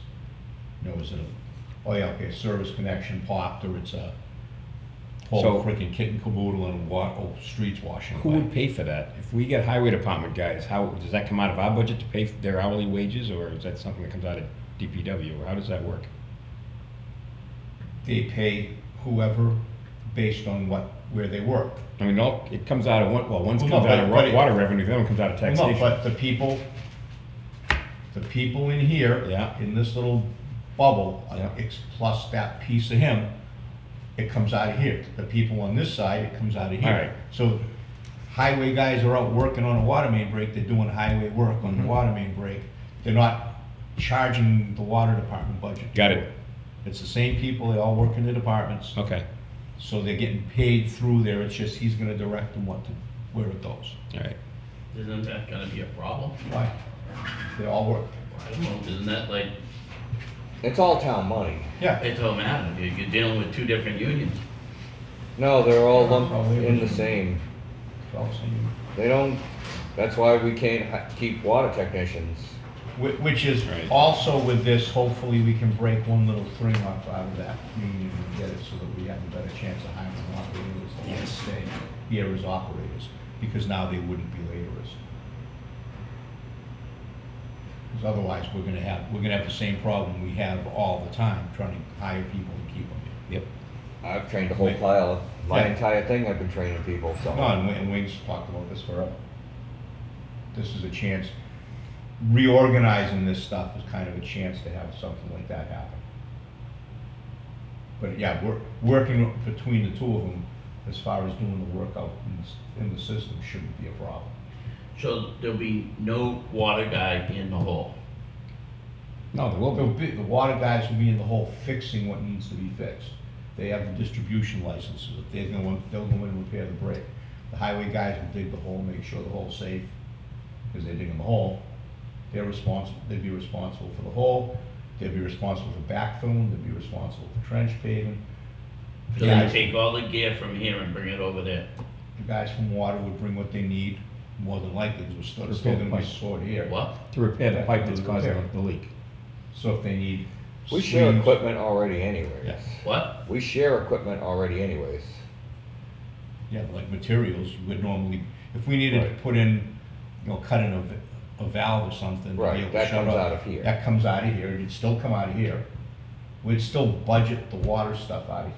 You know, is it a service connection popped, or it's a whole So- freaking kit and caboodle and streets washing Who away. would pay for that? If we get highway department guys, how, does that come out of our budget to pay for their hourly wages, or is that something that comes out of DPW, or how does that work? They pay whoever based on where they work. I mean, it comes out of one's Well, comes no, out of but it- water revenue, the other one comes out of Well, taxation. no, but the people in here, Yeah. in this little bubble, Yeah. it's plus that piece of him, it comes out of here. The people on this side, it comes out of here. All right. So highway guys are out working on a water main break, they're doing highway work on Mm-hmm. the water main break. They're not charging the water department budget. Got it. It's the same people, they all work in the departments, Okay, so they're getting paid through there, it's just he's gonna direct them where it goes. all right. isn't that gonna be a problem? Why? They all work. I don't know, isn't that like, It's all town money. Yeah. it don't matter, you're dealing with two different unions. No, they're all lumped Probably in the originally. same. All same. They don't, that's why we can't keep water technicians. Which is Right. also with this, hopefully we can break one little string off out of that union and get it so that we have a better chance of hiring operators that want to stay here as operators, because now they wouldn't be laborers. Because otherwise, we're gonna have the same problem we have all the time, trying to hire people and keep them here. Yep. I've trained a whole pile, my Yeah. entire thing I've been training people, so. No, and Wayne's talked about this forever. This is a chance, reorganizing this stuff is kind of a chance to have something like that happen. But yeah, working between the two of them, as far as doing the work out in the system, shouldn't be a problem. So there'll be no water guy in the hole. No, there will be. The water guys will be in the hole fixing what needs to be fixed. They have the distribution licenses, if they'll go in and repair the break. The highway guys will dig the hole, make sure the hole's safe, because they're digging the hole. They'd be responsible for the hole, they'd be responsible for backfilling, they'd be responsible for trench paving. So The they guys- take all the gear from here and bring it over there. The guys from water would bring what they need, more than likely, because we're still gonna be stored here. What? To repair the pipe that's To causing repair. the leak. So if they need. We share sleeves- equipment already anyways. Yeah. What? We share equipment already anyways. Yeah, like materials, you would normally, if we needed to Right. put in, cut in a valve or something. to be Right, able to that shut comes off, out of here. That comes out of here, it'd still come out of here. We'd still budget the water stuff out of,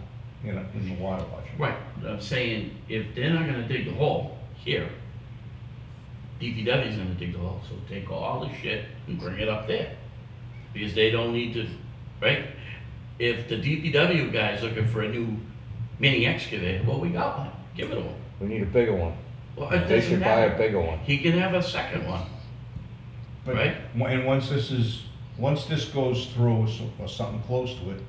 in the water budget. Right, I'm saying, if they're not gonna dig the hole here, DPW's gonna dig the hole, so take all the shit and bring it up there. Because they don't need to, right? If the DPW guy's looking for a new mini excavator, well, we got one, give it to him. We need a bigger one. Well, it They doesn't should buy a matter. bigger one. He can have a second one. But, Right. and once this goes through, or something close to it,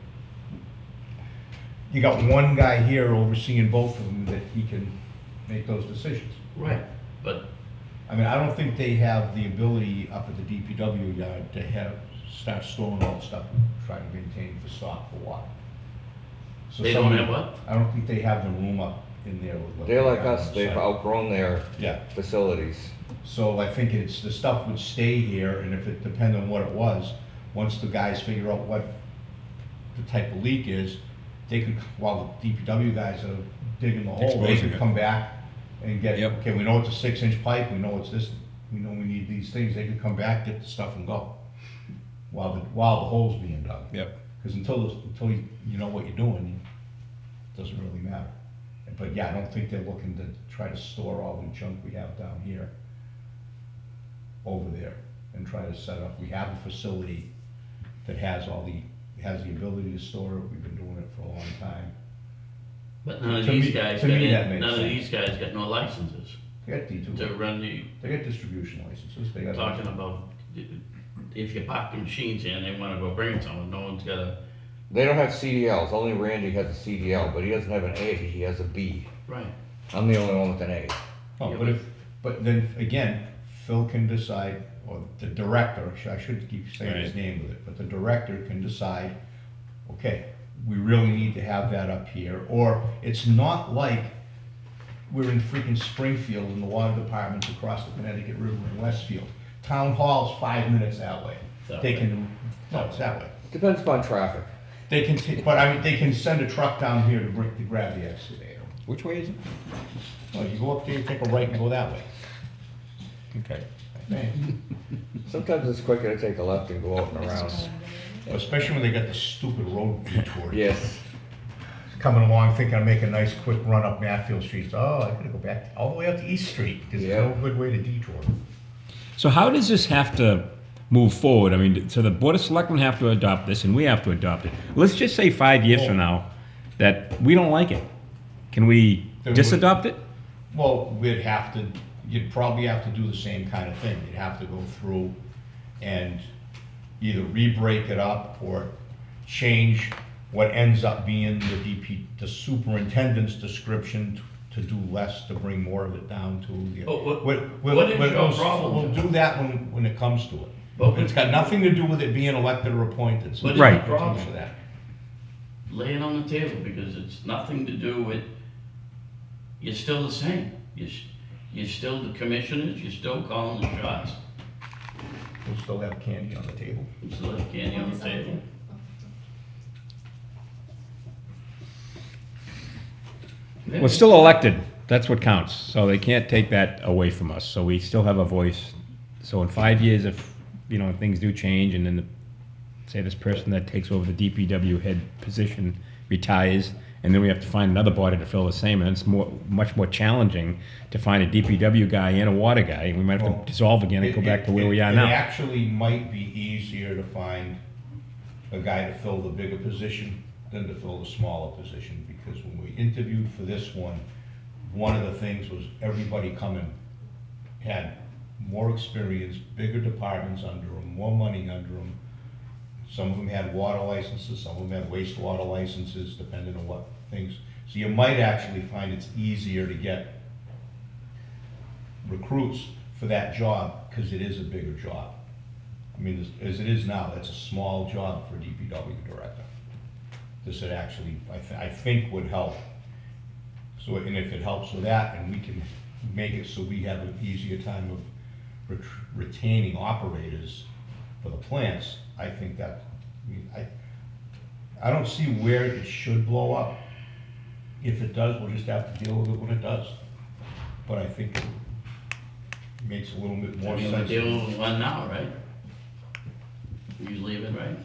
you got one guy here overseeing both of them that he can make those decisions. Right. But I mean, I don't think they have the ability up at the DPW yard to start storing all the stuff and try to maintain the stock for water. So they don't have what? I don't think they have the room up in there with what They're they like have us, on the they've site. outgrown their Yeah, facilities. so I think the stuff would stay here, and if it depended on what it was, once the guys figure out what the type of leak is, they could, while the DPW guys are digging the hole, they Exposing could it. come back and get, Yep. okay, we know it's a 6-inch pipe, we know it's this, we know we need these things, they could come back, get the stuff and go, while the hole's being dug. Yep. Because until you know what you're doing, it doesn't really matter. But yeah, I don't think they're looking to try to store all the junk we have down here over there and try to set up. We have a facility that has the ability to store it. We've been doing it for a long time. But none of To these me- guys to got me, that in, makes none of sense. these guys got no licenses They got D2. to run the, They got distribution licenses. They got. talking about, if you park the machines in, they wanna go bring someone, no one's got a, They don't have CDLs, only Randy has a CDL, but he doesn't have an A, he has a B. right. I'm the only one with an A. Oh, Yeah, but then again, Phil can decide, or the director, I should keep saying his Right. name with it, but the director can decide, okay, we really need to have that up here, or it's not like we're in freaking Springfield and the water department's across the Connecticut River in Westfield. Town hall's 5 minutes that way. That They way. can, no, it's that way. Depends upon traffic. They can, but I mean, they can send a truck down here to grab the excavator. Which way is it? Well, you go up there, you take a right and go that way. Okay. I think. Sometimes it's quicker to take a left and go out and around. Especially when they got the stupid road detour. Yes. Coming along thinking I'd make a nice quick run up Matfield Street. Oh, I gotta go back all the way up to East Street, because there's Yeah. no good way to detour. So how does this have to move forward? I mean, so the Board of Selectmen have to adopt this, and we have to adopt it. Let's just say 5 years from now that we don't like it. Can we Then just we- adopt it? Well, you'd probably have to do the same kind of thing. You'd have to go through and either re-break it up or change what ends up being the superintendent's description to do less, to bring more of it down to the. Oh, what We'll- is we'll- your problem, We'll Joe? do that when it comes to it. But It's got nothing to do with it being elected or appointed. so What is Right. the problem? For that. Lay it on the table, because it's nothing to do with, you're still the same. You're still the commissioners, you're still calling the shots. We'll still have candy on the table. You still have candy on the table. We're still elected. That's what counts. So they can't take that away from us. So we still have a voice. So in 5 years, if, things do change and then say this person that takes over the DPW head position retires, and then we have to find another body to fill the same, and it's much more challenging to find a DPW guy and a water guy. We might have Well, to dissolve again and go back to where we are It now. actually might be easier to find a guy to fill the bigger position than to fill the smaller position, because when we interviewed for this one of the things was everybody coming had more experience, bigger departments under them, more money under them. Some of them had water licenses, some of them had wastewater licenses, depending on what things. So you might actually find it's easier to get recruits for that job, because it is a bigger job. I mean, as it is now, that's a small job for a DPW director. This would actually, I think would help. So, and if it helps with that, and we can make it so we have an easier time of retaining operators for the plants, I think that, I don't see where it should blow up. If it does, we'll just have to deal with it when it does. But I think it makes a little bit more We're sense. dealing with one now, right? He's leaving, right?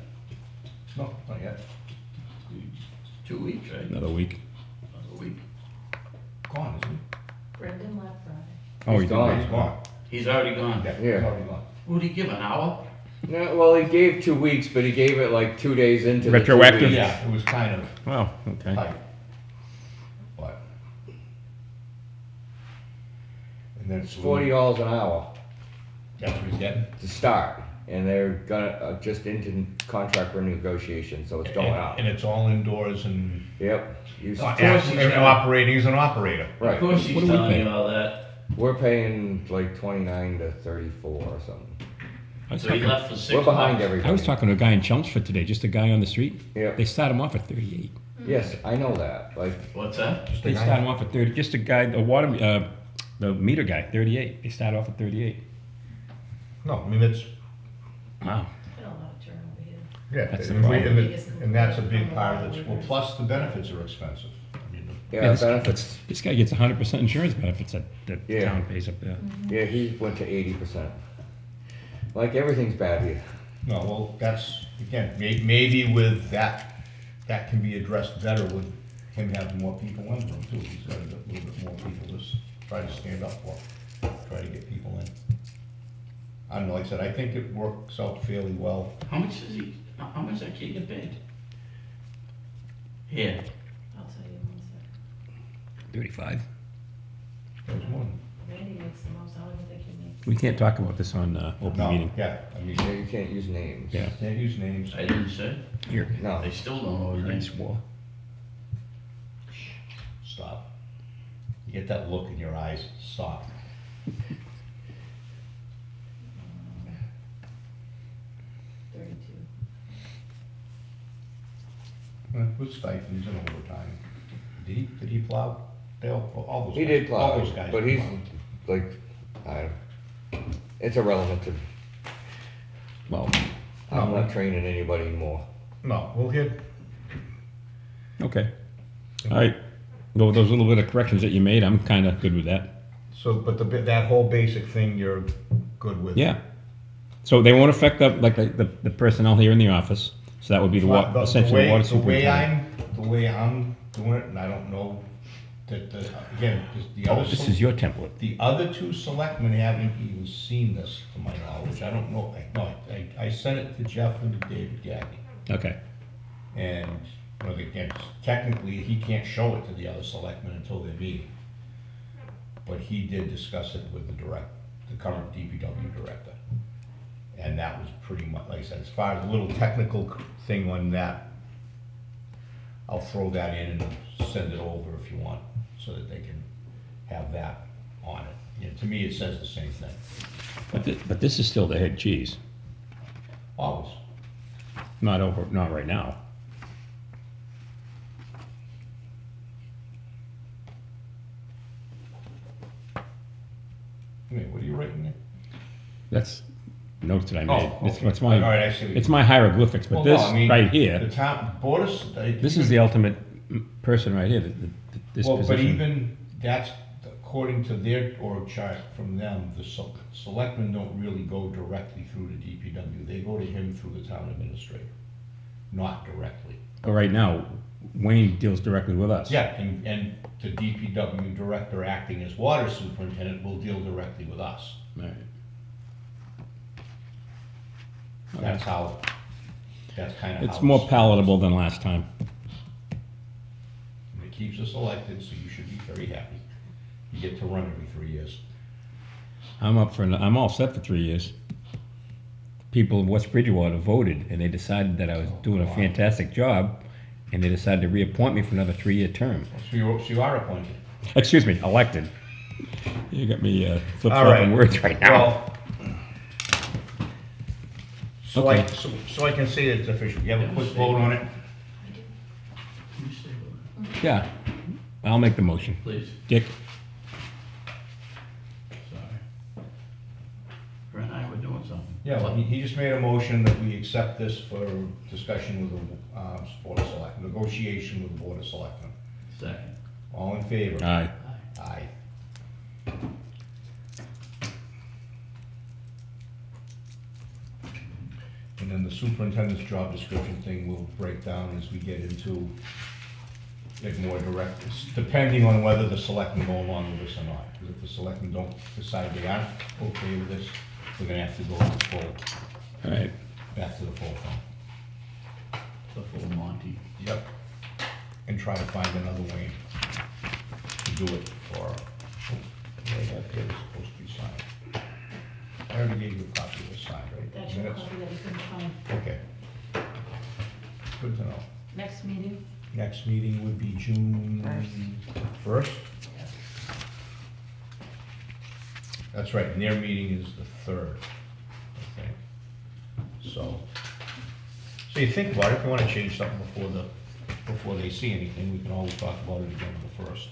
No, not yet. 2 weeks, right? Another week. Another week. Gone, isn't he? Brendan left Friday. Oh, He's he's gone. He's gone. He's already gone. Yeah, Yeah. he's already gone. What'd he give, an hour? No, well, he gave 2 weeks, but he gave it like 2 days into the 2 Retroactive? weeks. Yeah, it was kind of Well, okay. tight. But then It's $40 an hour That's what he's getting? to start, and they're gonna, just into contract renegotiation, so it's going up. And it's all indoors and Yep. and operating as an operator. Of Right. course she's What do we telling pay? you all that. We're paying like 29 to 34 or something. I was So he talking, left for 6 We're behind months. everybody. I was talking to a guy in Chelmsford today, just a guy on the street. Yep. They start him off at 38. Yes, I know that. Like, What's that? Just a They guy. start him off at 30, just a guy, the meter guy, 38. They start off at 38. No, I mean, it's, Wow. Been a lot of turnover here. yeah, That's the and problem. and that's a big part of it. Well, plus the benefits are expensive. I mean, yeah, this, benefits. this guy gets 100% insurance benefits that the Yeah. town pays up there. Yeah, he went to 80%. Like, everything's bad here. No, well, that's, again, maybe with that, that can be addressed better with him having more people under him too. He's got a little bit more people to try to stand up for, try to get people in. I don't know, like I said, I think it works out fairly well. How much does that kid get paid? Here. I'll tell you one second. 35. There's one. Randy makes the most, I don't even think he makes. We can't talk about this on open No, meeting. yeah, I mean, Yeah, you can't use names. Yeah. can't use names. I didn't say. Here. No. They still don't know his I name. swore. Stop. You get that look in your eyes, stop. 32. With stipends and overtime. Did he plow? All those guys. He did plow, All those guys. but he's plowed. like, it's irrelevant to, Well, I'm not training anybody anymore. No, we'll hit, okay. All right. Go with those little bit of corrections that you made. I'm kind of good with that. so, but that whole basic thing you're good with? Yeah. So they won't affect the personnel here in the office. So that would be essentially the water superintendent. The way I'm doing it, and I don't know, again, the other. Oh, this is your template. The other two selectmen haven't even seen this, to my knowledge. I don't know, I sent it to Jeff and to David Gaggy. Okay. And, well, again, technically, he can't show it to the other selectmen until they're meeting. But he did discuss it with the current DPW director. And that was pretty much, like I said, as far as the little technical thing on that, I'll throw that in and send it over if you want, so that they can have that on it. You know, to me, it says the same thing, But this is still the head cheese. always. Not right now. I mean, what are you writing there? That's notes that I Oh, made. okay. It's my All right, I see what it's you- my hieroglyphics. But Well, no, this I mean, right The here, town, board of, this is the ultimate person right here. This well, position. but even, that's, according to their org chart from them, the selectmen don't really go directly through the DPW. They go to him through the town administrator, not directly. But right now, Wayne deals directly with us. Yeah, and the DPW director acting as water superintendent will deal directly with us. All right. Okay. That's kind of how. It's more palatable than last time. And it keeps us elected, so you should be very happy. You get to run every 3 years. I'm all set for 3 years. People in West Bridgewater voted, and they decided that I was doing a fantastic job, and they decided to reappoint me for another 3-year term. So you are appointed. Excuse me, elected. You got me All flip-flopping right. words right now. Well, so Okay. so I can say that it's official. You have a quick vote on it? Can you stay with it, Yeah, I'll make the motion. please? Dick? Sorry. Her and I were doing something. Yeah, well, he just made a motion that we accept this for discussion with the Board of Selectmen, negotiation with the Board of Selectmen. Second. All in favor? Aye. Aye. And then the superintendent's job description thing will break down as we get into it more direct, depending on whether the selectmen go along with this or not. Because if the selectmen don't decide they aren't okay with this, we're gonna have to go to the full, All right. back to the full thing. The full Monty. Yep. And try to find another way to do it for, that there is supposed to be signed. I already gave you a copy of the sign, right? That's your Minutes? copy that you couldn't find. Okay. Good to know. Next meeting? Next meeting would be June first? That's right, and their meeting is the third, I think. So you think about it, if you wanna change something before they see anything, we can always talk about it again on the first.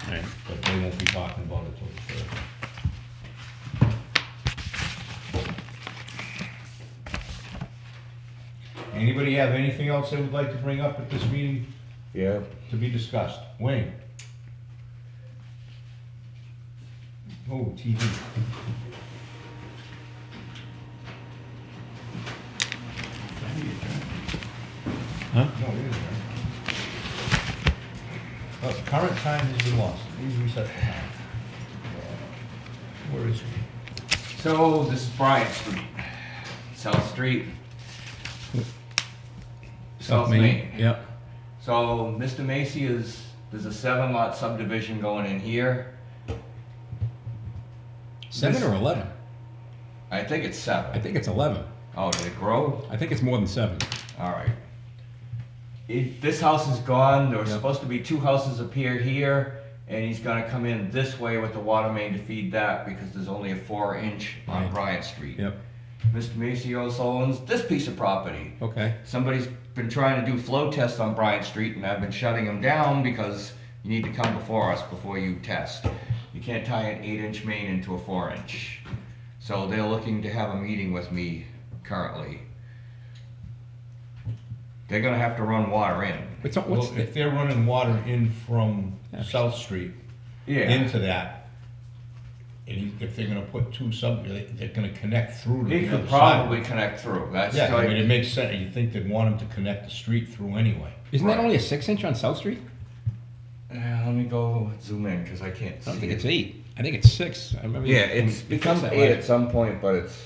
Right. But they won't be talking about it till the third. Anybody have anything else they would like to bring up at this meeting Yeah. to be discussed? Wayne? Oh, TV. Huh? No, it isn't. Well, the current time has been lost. Please reset the time. Where is he? So this is Bryant Street, South Street. South Main. Yep. So Mr. Macy there's a 7-lot subdivision going in here. 7 or 11? I think it's 7. I think it's 11. Oh, did it grow? I think it's more than 7. All right. This house is gone. There was Yep. supposed to be 2 houses up here, and he's gonna come in this way with the water main to feed that because there's only a 4-inch on Right. Bryant Street. Yep. Mr. Macy also owns this piece of property. Okay. Somebody's been trying to do flow tests on Bryant Street, and I've been shutting them down because you need to come before us before you test. You can't tie an 8-inch main into a 4-inch. So they're looking to have a meeting with me currently. They're gonna have to run water in. What's Well, if they're running water in from Yeah. South Street Yeah. into that, and if they're gonna put 2 they're gonna connect through to He the other could side. probably connect through. That's Yeah, I mean, it like, makes sense. You think they'd want them to connect the street through anyway. Isn't that Right. only a 6-inch on South Street? let me go zoom in because I can't I see don't think it. it's 8. I think it's 6. I remember. Yeah, it's become that 8 way. at some point, but it's,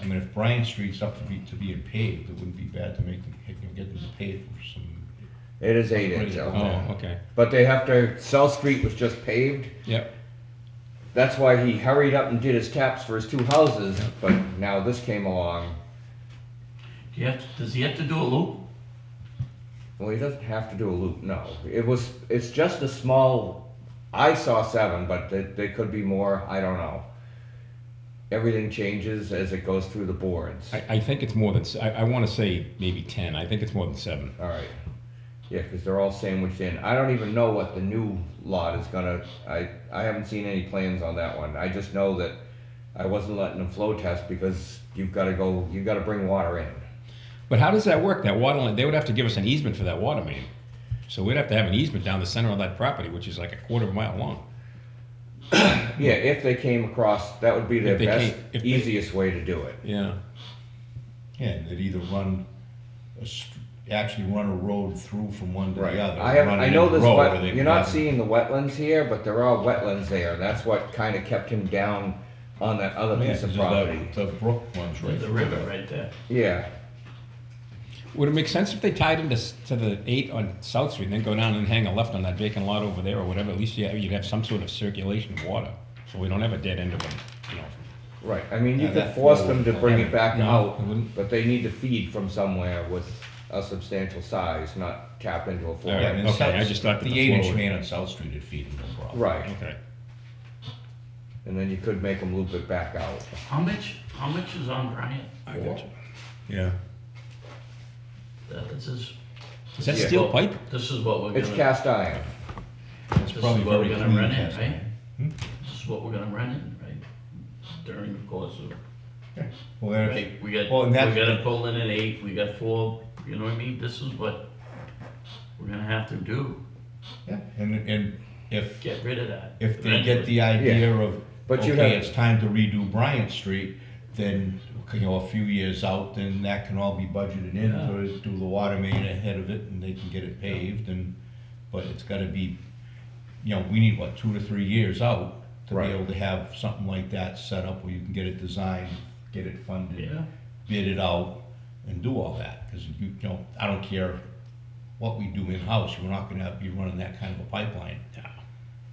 I mean, if Bryant Street's up to being paved, it wouldn't be bad to make them, get them to pave for some. it is 8-inch out there. Oh, okay. But they have to, South Street was just paved. Yep. That's why he hurried up and did his taps for his 2 houses, but now this came along. Does he have to do a loop? Well, he doesn't have to do a loop, no. It's just a small, I saw 7, but they could be more, I don't know. Everything changes as it goes through the boards. I think it's more than, I want to say maybe 10. I think it's more than 7. All right. Yeah, because they're all sandwiched in. I don't even know what the new lot is gonna, I haven't seen any plans on that one. I just know that I wasn't letting them flow test because you've gotta bring water in. But how does that work? That water line, they would have to give us an easement for that water main. So we'd have to have an easement down the center of that property, which is like a 1/4 mile long. Yeah, if they came across, that would be the If they best, came- if they- easiest way to do it. Yeah. Yeah, and they'd either actually run a road through from one to Right. the other. I run it know in the this, road, or they you're could not have- seeing the wetlands here, but there are wetlands there. That's what kinda kept him down on that other Yeah, piece of 'cause property. The brook runs right The through river there. right there. Yeah, Would it make sense if they tied into to the 8 on South Street and then go down and hang a left on that vacant lot over there or whatever? At least you'd have some sort of circulation of water. So we don't have a dead end of them, you know. right. I mean, you Yeah, could that force flow them to would- bring it back No, out, it wouldn't. but they need to feed from somewhere with a substantial size, not tap into a All floor. right. Yeah, and Okay, South- I just thought that the the 8-inch flow would- main on South Street would feed them, no problem. Right, Okay. and then you could make them loop it back out. How much is on Bryant? I got you. Yeah. This is. Is that Yeah. steel pipe? This is what we're It's gonna, cast iron. It's this is probably what we're very gonna clean run in, cast right? iron. This is what we're gonna run in, right? During the course of, Well, then, right, we got, well, and that's- we gotta pull in an 8, we got 4, you know what I mean? This is what we're gonna have to do, yeah, and if get rid of that. they get the eventually. idea of, But you okay, have- it's time to redo Bryant Street, then, a few years out, then that can all be budgeted in Yeah. to do the water main ahead of it, and they can get it paved, but it's gotta be, we need, 2 to 3 years out to be Right. able to have something like that set up where you can get it designed, get it funded, Yeah, bid it out, and do all that, because I don't care what we do in-house, we're not gonna be running that kind of a pipeline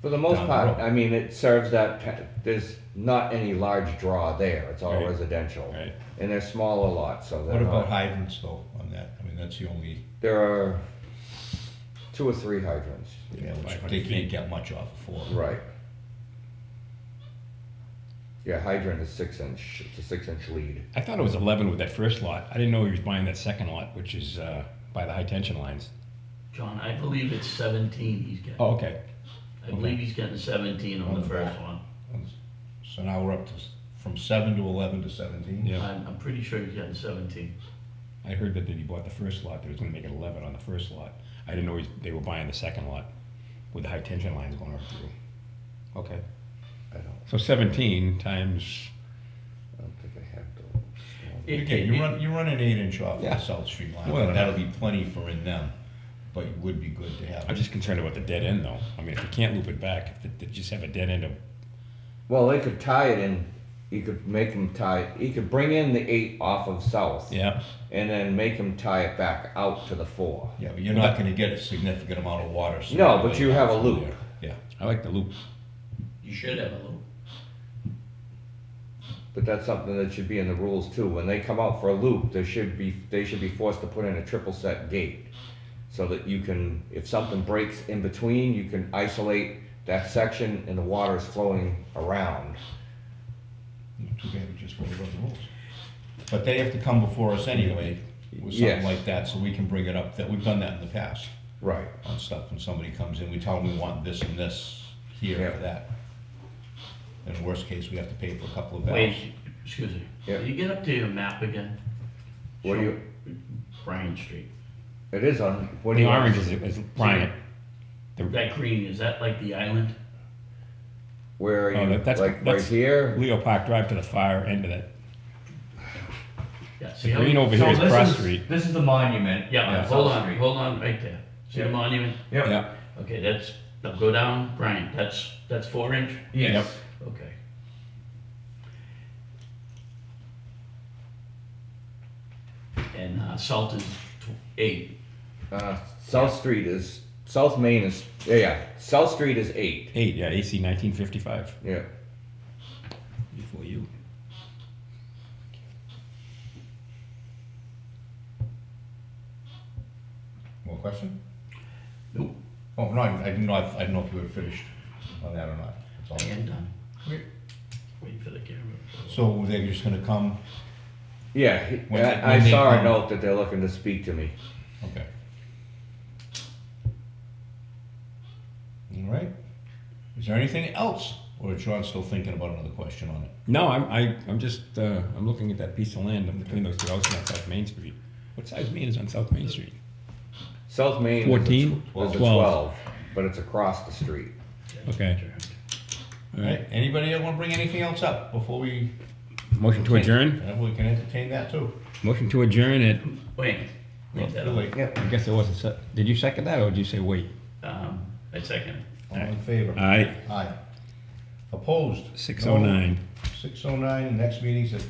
For the most Down the part, road. I mean, it serves there's not any large draw there, it's all Right. residential. Right. And they're smaller lots, so they're What about not, hydrants though, on that? I mean, that's the only, there are 2 or 3 hydrants. yeah, which 500 they feet. can't get much off of 4. Right. Yeah, hydrant is 6-inch, it's a 6-inch lead. I thought it was 11 with that first lot. I didn't know he was buying that second lot, which is by the high tension lines. John, I believe it's 17 he's getting. Oh, okay. I believe he's getting 17 on the first one. So now we're up to, from 7 to 11 to 17? Yeah. I'm pretty sure he's getting 17. I heard that he bought the first lot, that he was gonna make it 11 on the first lot. I didn't know they were buying the second lot with the high tension lines going up through. Okay. I don't So 17 times, think I have the. Okay, you run an 8-inch off Yeah. the South Street line, Well, that'll be plenty for in them, but it would be good to have. I'm just concerned about the dead end though. I mean, if you can't loop it back, if they just have a dead end of, Well, they could tie it in, you could make them tie, you could bring in the 8 off of South. yeah. And then make them tie it back out to the 4. Yeah, but you're not gonna get a significant amount of water. No, but circulating you have a through loop. there. Yeah. I like the loop. You should have a loop. But that's something that should be in the rules too. When they come out for a loop, they should be forced to put in a triple set gate. So that you can, if something breaks in between, you can isolate that section and the water is flowing around. Too bad we just voted on the rules. But they have to come before us anyway with something Yes. like that, so we can bring it up, that we've done that in the past Right. on stuff. When somebody comes in, we tell them we want this and this here Yeah. for that. In worst case, we have to pay for a couple of valves. Wait, excuse me. Yeah. Can you get up to your map again? What do you, Bryan Street. it is on, what do The you? orange is Bryant. That green, is that like the island? Where are Oh, you? that's- Like right that's- here? Leo Park Drive to the far end of that. Yeah, The see how- green over here is Cross Street. This is the monument. Yeah, hold on right there. See the Yep. monument? Yep. Yeah. Okay, now go down, Brian, that's 4-inch? Yes. Okay. And Salt is 8. South Main is, yeah, South Street is 8. 8, yeah, AC 1955. Yeah. Before you. More question? Nope, Oh, no, I didn't know, I didn't know if you were finished on that or not. That's I all. am done. Okay. Wait for the camera. So they're just gonna come, Yeah, When I they saw a come- note that they're looking to speak to me. okay. All right. Is there anything else? Or is John still thinking about another question on it? No, I'm just, I'm looking at that piece of land between those two houses on South Main Street. What size main is on South Main Street? South Main 14? is a 12. 12, but it's across the street. Okay. All right, anybody else wanna bring anything else up before we? Motion to adjourn? We can entertain that too. Motion to adjourn at, Wait, wait that up. Wait, I guess it wasn't, did you second that or did you say wait? I second it. all in favor? Aye, Aye. Opposed? 6:09. 6:09, next meeting's at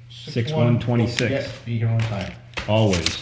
6:126. Don't forget, be here on time. Always.